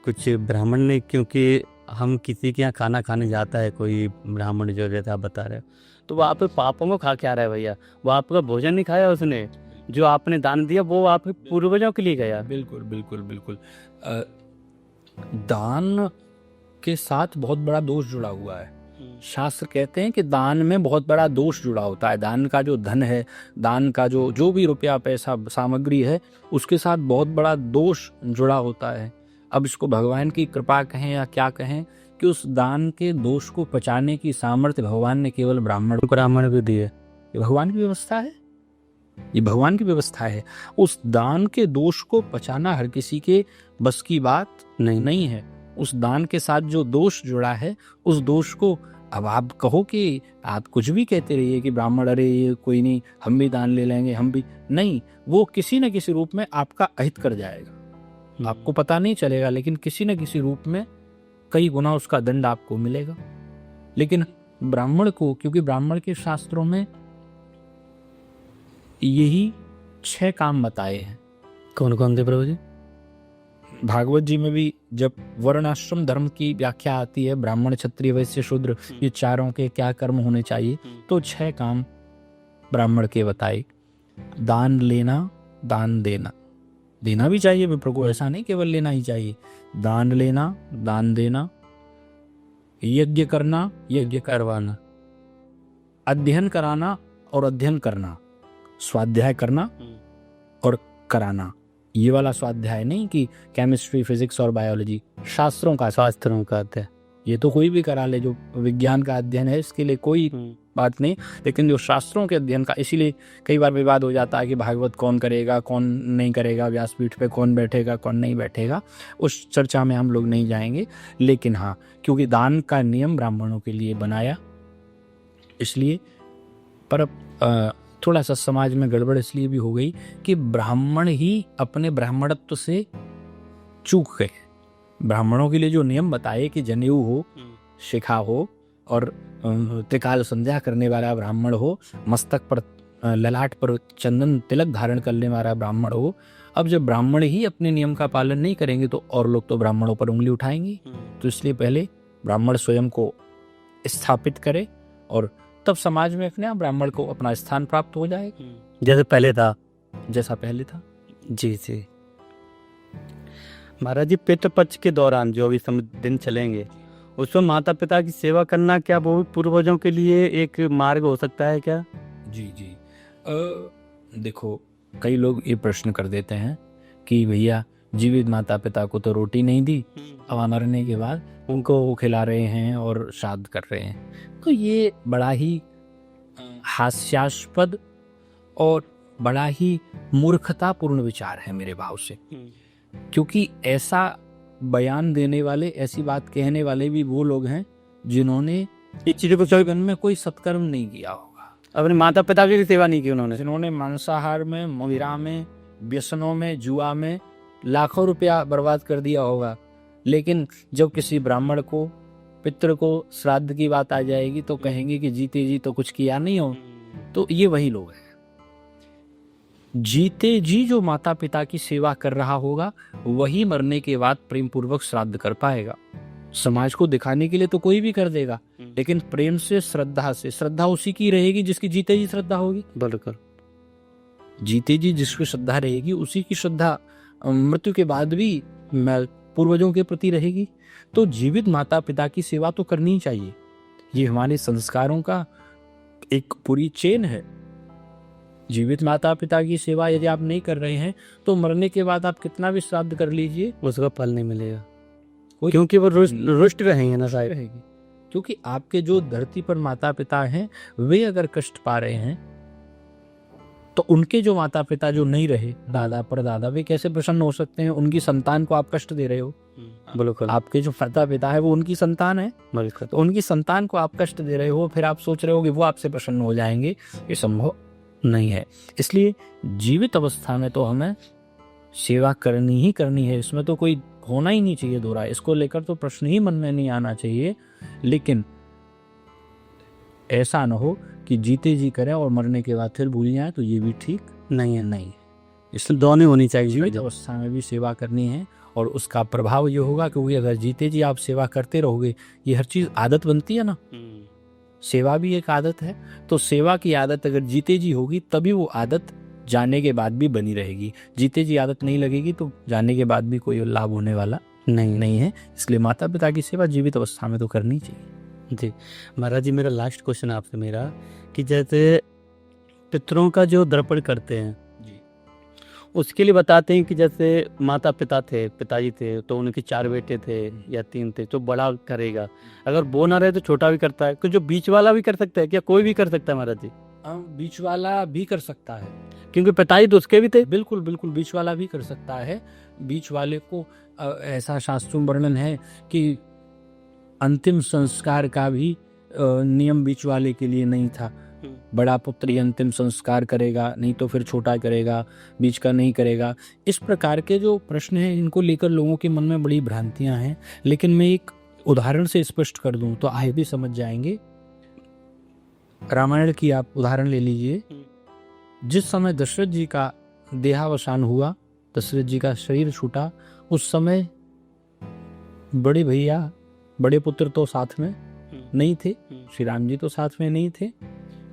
कुछ ब्राह्मण ने, क्योंकि हम किसी के यहाँ खाना खाने जाता है, कोई ब्राह्मण जो जैसे आप बता रहे हो, तो वो आप पापों को खा के आ रहा है भैया, वो आपका भोजन नहीं खाया उसने, जो आपने दान दिया वो आपके पूर्वजों के लिए गया। बिल्कुल बिल्कुल बिल्कुल। दान के साथ बहुत बड़ा दोष जुड़ा हुआ है। शास्त्र कहते हैं कि दान में बहुत बड़ा दोष जुड़ा होता है। दान का जो धन है, दान का जो भी रुपया पैसा सामग्री है, उसके साथ बहुत बड़ा दोष जुड़ा होता है। अब इसको भगवान की कृपा कहें या क्या कहें, कि उस दान के दोष को पचाने की सामर्थ्य भगवान ने केवल ब्राह्मण को दी है। ये भगवान की व्यवस्था है, ये भगवान की व्यवस्था है। उस दान के दोष को पचाना हर किसी के बस की बात नहीं है। उस दान के साथ जो दोष जुड़ा है, उस दोष को, अब आप कहो कि आप कुछ भी कहते रहिए कि ब्राह्मण, अरे ये कोई नहीं, हम भी दान ले लेंगे, हम भी नहीं, वो किसी न किसी रूप में आपका अहित कर जाएगा। आपको पता नहीं चलेगा, लेकिन किसी न किसी रूप में कई गुना उसका दंड आपको मिलेगा। लेकिन ब्राह्मण को, क्योंकि ब्राह्मण के शास्त्रों में यही 6 काम बताए हैं। कौन कौन थे प्रभु जी? भागवत जी में भी जब वर्णाश्रम धर्म की व्याख्या आती है, ब्राह्मण क्षत्रिय वैश्य शूद्र, ये चारों के क्या कर्म होने चाहिए, तो 6 काम ब्राह्मण के बताए। दान लेना, दान देना, देना भी चाहिए विप्र को, ऐसा नहीं केवल लेना ही चाहिए। दान लेना, दान देना, यज्ञ करना, यज्ञ करवाना, अध्ययन कराना और अध्ययन करना, स्वाध्याय करना और कराना। ये वाला स्वाध्याय नहीं कि केमिस्ट्री, फिजिक्स और बायोलॉजी, शास्त्रों का अध्ययन। ये तो कोई भी करा ले, जो विज्ञान का अध्ययन है, इसके लिए कोई बात नहीं, लेकिन जो शास्त्रों के अध्ययन का, इसीलिए कई बार विवाद हो जाता है कि भागवत कौन करेगा, कौन नहीं करेगा, व्यासपीठ पे कौन बैठेगा, कौन नहीं बैठेगा, उस चर्चा में हम लोग नहीं जाएंगे। लेकिन हाँ, क्योंकि दान का नियम ब्राह्मणों के लिए बनाया, इसलिए, पर थोड़ा सा समाज में गड़बड़ इसलिए भी हो गई कि ब्राह्मण ही अपने ब्राह्मणत्व से चूक गए। ब्राह्मणों के लिए जो नियम बताए कि जनेऊ हो, शिखा हो और त्रिकाल संध्या करने वाला ब्राह्मण हो, मस्तक पर, ललाट पर चंदन तिलक धारण करने वाला ब्राह्मण हो, अब जब ब्राह्मण ही अपने नियम का पालन नहीं करेंगे तो और लोग तो ब्राह्मणों पर उंगली उठाएंगे। तो इसलिए पहले ब्राह्मण स्वयं को स्थापित करे और तब समाज में अपने ब्राह्मण को अपना स्थान प्राप्त हो जाएगा, जैसे पहले था, जैसा पहले था। जी जी महाराज जी, पितृपक्ष के दौरान जो अभी दिन चलेंगे, उसमें माता पिता की सेवा करना, क्या वो पूर्वजों के लिए एक मार्ग हो सकता है क्या? जी जी, देखो, कई लोग ये प्रश्न कर देते हैं कि भैया जीवित माता पिता को तो रोटी नहीं दी, अब मरने के बाद उनको वो खिला रहे हैं और श्राद्ध कर रहे हैं। तो ये बड़ा ही हास्यास्पद और बड़ा ही मूर्खतापूर्ण विचार है मेरे भाव से, क्योंकि ऐसा बयान देने वाले, ऐसी बात कहने वाले भी वो लोग हैं जिन्होंने इस चीज़ को जीवन में कोई सत्कर्म नहीं किया होगा, अपने माता पिता की सेवा नहीं की उन्होंने, जिन्होंने मांसाहार में, मदिरा में, व्यसनों में, जुआ में लाखों रुपया बर्बाद कर दिया होगा। लेकिन जब किसी ब्राह्मण को, पितृ को श्राद्ध की बात आ जाएगी तो कहेंगे कि जीते जी तो कुछ किया नहीं हो। तो ये वही लोग हैं। जीते जी जो माता पिता की सेवा कर रहा होगा वही मरने के बाद प्रेम पूर्वक श्राद्ध कर पाएगा। समाज को दिखाने के लिए तो कोई भी कर देगा, लेकिन प्रेम से, श्रद्धा से, श्रद्धा उसी की रहेगी जिसकी जीते जी श्रद्धा होगी। बिल्कुल, जीते जी जिसकी श्रद्धा रहेगी उसी की श्रद्धा मृत्यु के बाद भी पूर्वजों के प्रति रहेगी। तो जीवित माता पिता की सेवा तो करनी ही चाहिए। ये हमारे संस्कारों का एक पूरी चेन है। जीवित माता पिता की सेवा यदि आप नहीं कर रहे हैं तो मरने के बाद आप कितना भी श्राद्ध कर लीजिए, उसका फल नहीं मिलेगा, क्योंकि वो रुष्ट रहेंगे ना साहब। क्योंकि आपके जो धरती पर माता पिता हैं वे अगर कष्ट पा रहे हैं तो उनके जो माता पिता जो नहीं रहे, दादा परदादा, वे कैसे प्रसन्न हो सकते हैं? उनकी संतान को आप कष्ट दे रहे हो। बिल्कुल। आपके जो माता पिता है वो उनकी संतान है, बिल्कुल। तो उनकी संतान को आप कष्ट दे रहे हो, फिर आप सोच रहे हो कि वो आपसे प्रसन्न हो जाएंगे, ये संभव नहीं है। इसलिए जीवित अवस्था में तो हमें सेवा करनी ही करनी है, इसमें तो कोई होना ही नहीं चाहिए दोहरा, इसको लेकर तो प्रश्न ही मन में नहीं आना चाहिए। लेकिन ऐसा न हो कि जीते जी करें और मरने के बाद फिर भूल जाए, तो ये भी ठीक नहीं है। नहीं। इसलिए दोनों होनी चाहिए, जीवित अवस्था में भी सेवा करनी है और उसका प्रभाव ये होगा कि अगर जीते जी आप सेवा करते रहोगे, ये हर चीज आदत बनती है ना, सेवा भी एक आदत है, तो सेवा की आदत अगर जीते जी होगी तभी वो आदत जाने के बाद भी बनी रहेगी। जीते जी आदत नहीं लगेगी तो जाने के बाद भी कोई लाभ होने वाला नहीं है। इसलिए माता पिता की सेवा जीवित अवस्था में तो करनी चाहिए। जी महाराज जी, मेरा लास्ट क्वेश्चन आपसे मेरा कि जैसे पितरों का जो दर्पण करते हैं जी, उसके लिए बताते हैं कि जैसे माता पिता थे, पिताजी थे, तो उनके 4 बेटे थे या 3 थे, तो बड़ा करेगा, अगर वो ना रहे तो छोटा भी करता है, तो जो बीच वाला भी कर सकता है क्या? कोई भी कर सकता है महाराज जी? बीच वाला भी कर सकता है, क्योंकि पिताजी तो उसके भी थे। बिल्कुल बिल्कुल, बीच वाला भी कर सकता है। बीच वाले को ऐसा शास्त्रों में वर्णन है कि अंतिम संस्कार का भी नियम बीच वाले के लिए नहीं था। बड़ा पुत्र ही अंतिम संस्कार करेगा, नहीं तो फिर छोटा करेगा, बीच का नहीं करेगा। इस प्रकार के जो प्रश्न हैं इनको लेकर लोगों के मन में बड़ी भ्रांतियां हैं, लेकिन मैं एक उदाहरण से स्पष्ट कर दूं तो आए भी समझ जाएंगे। रामायण की आप उदाहरण ले लीजिए। जिस समय दशरथ जी का देहावसान हुआ, दशरथ जी का शरीर छूटा, उस समय बड़े भैया, बड़े पुत्र तो साथ में नहीं थे, श्री राम जी तो साथ में नहीं थे,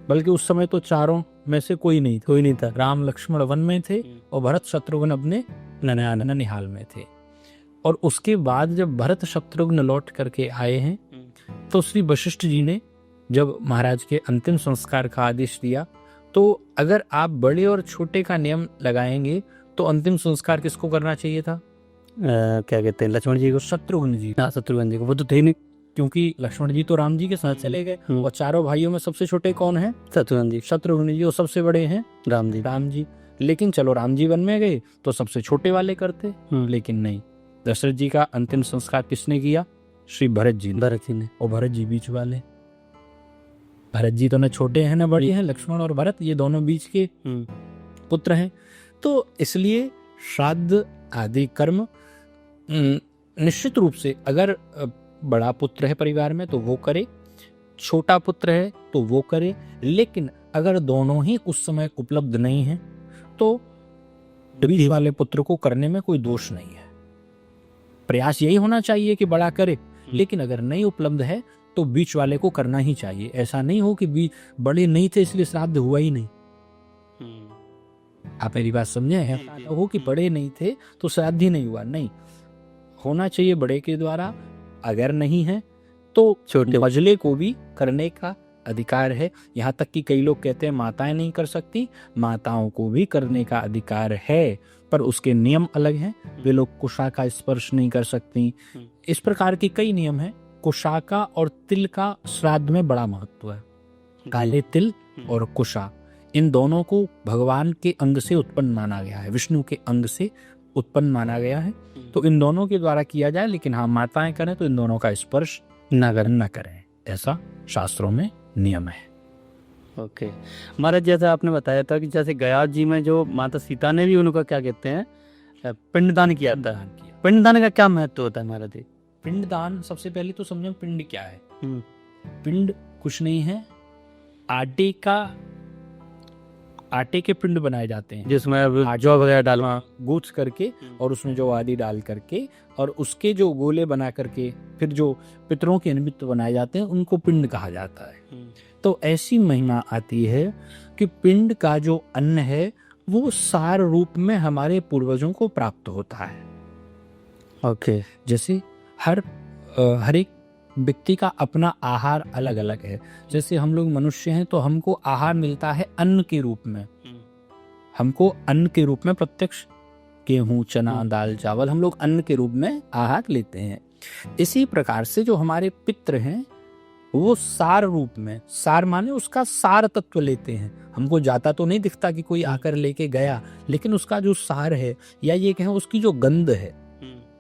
बल्कि उस समय तो चारों में से कोई नहीं था। राम लक्ष्मण वन में थे और भरत शत्रुघ्न अपने ननिहाल में थे। और उसके बाद जब भरत शत्रुघ्न लौट करके आए हैं तो श्री वशिष्ठ जी ने जब महाराज के अंतिम संस्कार का आदेश दिया, तो अगर आप बड़े और छोटे का नियम लगाएंगे तो अंतिम संस्कार किसको करना चाहिए था? क्या कहते हैं, लक्ष्मण जी को? शत्रुघ्न जी। हाँ, शत्रुघ्न जी को। वो तो थे नहीं, क्योंकि लक्ष्मण जी तो राम जी के साथ चले गए और चारों भाइयों में सबसे छोटे कौन हैं? शत्रुघ्न जी। शत्रुघ्न जी। और सबसे बड़े हैं राम जी। लेकिन चलो राम जी वन में गए तो सबसे छोटे वाले करते, लेकिन नहीं, दशरथ जी का अंतिम संस्कार किसने किया? श्री भरत जी ने। और भरत जी बीच वाले। भरत जी तो न छोटे हैं न बड़े हैं, लक्ष्मण और भरत ये दोनों बीच के पुत्र हैं। तो इसलिए श्राद्ध आदि कर्म निश्चित रूप से अगर बड़ा पुत्र है परिवार में तो वो करे, छोटा पुत्र है तो वो करे, लेकिन अगर दोनों ही उस समय उपलब्ध नहीं है तो बीच वाले पुत्र को करने में कोई दोष नहीं है। प्रयास यही होना चाहिए कि बड़ा करे, लेकिन अगर नहीं उपलब्ध है तो बीच वाले को करना ही चाहिए। ऐसा नहीं हो कि बड़े नहीं थे इसलिए श्राद्ध हुआ ही नहीं। आप मेरी बात समझे हैं? हो कि बड़े नहीं थे तो श्राद्ध ही नहीं हुआ, नहीं, होना चाहिए बड़े के द्वारा। अगर नहीं है तो छोटे मजले को भी करने का अधिकार है। यहाँ तक कि कई लोग कहते हैं माताएं नहीं कर सकती, माताओं को भी करने का अधिकार है, पर उसके नियम अलग हैं। वे लोग कुशा का स्पर्श नहीं कर सकती। इस प्रकार के कई नियम हैं। कुशा का और तिल का श्राद्ध में बड़ा महत्व है। काले तिल और कुशा, इन दोनों को भगवान के अंग से उत्पन्न माना गया है, विष्णु के अंग से उत्पन्न माना गया है, तो इन दोनों के द्वारा किया जाए। लेकिन हाँ, माताएं करें तो इन दोनों का स्पर्श न करें, ऐसा शास्त्रों में नियम है। ओके महाराज, जैसा आपने बताया था कि जैसे गया जी में जो माता सीता ने भी उनका क्या कहते हैं पिंडदान किया था। पिंडदान का क्या महत्व होता है महाराज जी? पिंडदान, सबसे पहले तो समझो पिंड क्या है। पिंड कुछ नहीं है, आटे के पिंड बनाए जाते हैं, जिसमें जौ वगैरह डालना, गूंथ करके और उसमें जौ आदि डाल करके, और उसके जो गोले बना करके फिर जो पितरों के निमित्त बनाए जाते हैं उनको पिंड कहा जाता है। तो ऐसी महिमा आती है कि पिंड का जो अन्न है वो सार रूप में हमारे पूर्वजों को प्राप्त होता है। ओके, जैसे हर एक व्यक्ति का अपना आहार अलग अलग है। जैसे हम लोग मनुष्य हैं तो हमको आहार मिलता है अन्न के रूप में, हमको अन्न के रूप में प्रत्यक्ष गेहूं, चना, दाल, चावल हम लोग अन्न के रूप में आहार लेते हैं। इसी प्रकार से जो हमारे पितृ हैं वो सार रूप में, सार माने उसका सार तत्व लेते हैं। हमको जाता तो नहीं दिखता कि कोई आकर लेके गया, लेकिन उसका जो सार है या ये कहें उसकी जो गंध है,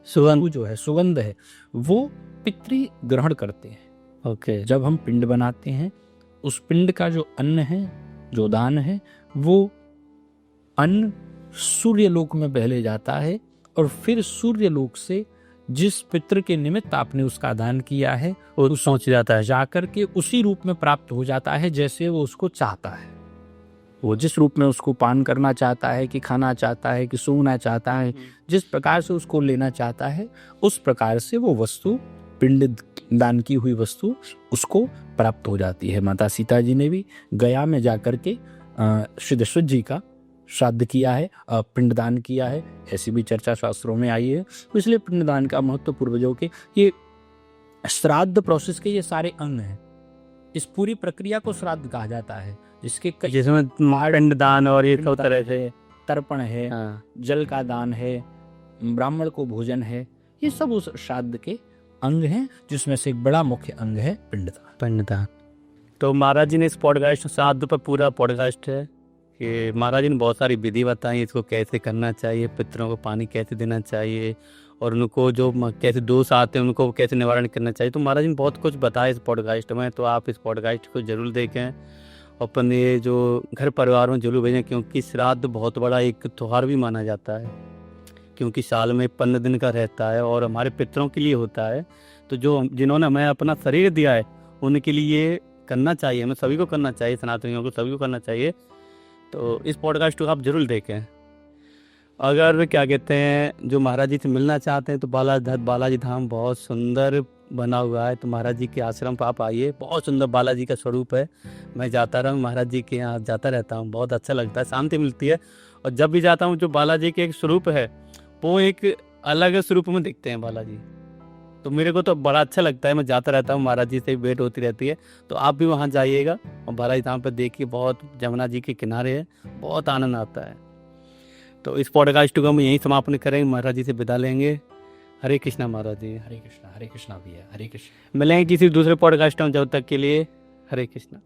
सुगंध जो है, सुगंध है, वो पितृ ग्रहण करते हैं। ओके। जब हम पिंड बनाते हैं, उस पिंड का जो अन्न है, जो दान है, वो अन्न सूर्यलोक में पहले जाता है और फिर सूर्यलोक से जिस पितृ के निमित्त आपने उसका दान किया है वो सोच जाता है। जाकर के उसी रूप में प्राप्त हो जाता है जैसे वो उसको चाहता है। वो जिस रूप में उसको पान करना चाहता है, कि खाना चाहता है, कि सूंघना चाहता है, जिस प्रकार से उसको लेना चाहता है, उस प्रकार से वो वस्तु, पिंड दान की हुई वस्तु उसको प्राप्त हो जाती है। माता सीता जी ने भी गया में जाकर के श्री दशरथ जी का श्राद्ध किया है, पिंडदान किया है, ऐसी भी चर्चा शास्त्रों में आई है। तो इसलिए पिंडदान का महत्व पूर्वजों के, ये श्राद्ध प्रोसेस के ये सारे अंग हैं। इस पूरी प्रक्रिया को श्राद्ध कहा जाता है, जिसके जिसमें पिंडदान और ये सब तरह से तर्पण है, जल का दान है, ब्राह्मण को भोजन है, ये सब उस श्राद्ध के अंग हैं, जिसमें से एक बड़ा मुख्य अंग है पिंडदान। तो महाराज जी ने इस पॉडकास्ट, श्राद्ध पर पूरा पॉडकास्ट है कि महाराज जी ने बहुत सारी विधि बताई, इसको कैसे करना चाहिए, पितरों को पानी कैसे देना चाहिए, और उनको जो कैसे दोष आते हैं उनको कैसे निवारण करना चाहिए। तो महाराज जी ने बहुत कुछ बताया इस पॉडकास्ट में। तो आप इस पॉडकास्ट को जरूर देखें, अपने जो घर परिवार में जरूर भेजें, क्योंकि श्राद्ध बहुत बड़ा एक त्यौहार भी माना जाता है, क्योंकि साल में 15 दिन का रहता है और हमारे पितरों के लिए होता है। तो जो जिन्होंने हमें अपना शरीर दिया है उनके लिए करना चाहिए, हमें सभी को करना चाहिए, सनातनियों को सभी को करना चाहिए। तो इस पॉडकास्ट को आप जरूर देखें। अगर क्या कहते हैं, जो महाराज जी से मिलना चाहते हैं तो बालाजी धाम बहुत सुंदर बना हुआ है, तो महाराज जी के आश्रम पर आप आइए। बहुत सुंदर बालाजी का स्वरूप है। मैं जाता रहा हूँ महाराज जी के यहाँ, जाता रहता हूँ, बहुत अच्छा लगता है, शांति मिलती है। और जब भी जाता हूँ, जो बालाजी के एक स्वरूप है वो एक अलग स्वरूप में दिखते हैं बालाजी, तो मेरे को तो बड़ा अच्छा लगता है। मैं जाता रहता हूँ, महाराज जी से भेंट होती रहती है। तो आप भी वहाँ जाइएगा और बालाजी धाम पर देखिए, बहुत जमुना जी के किनारे है, बहुत आनंद आता है। तो इस पॉडकास्ट को हम यहीं समापन करेंगे, महाराज जी से विदा लेंगे। हरे कृष्णा महाराज जी। हरे कृष्णा भैया, हरे कृष्णा। मिलेंगे किसी दूसरे पॉडकास्ट में, जब तक के लिए हरे कृष्णा।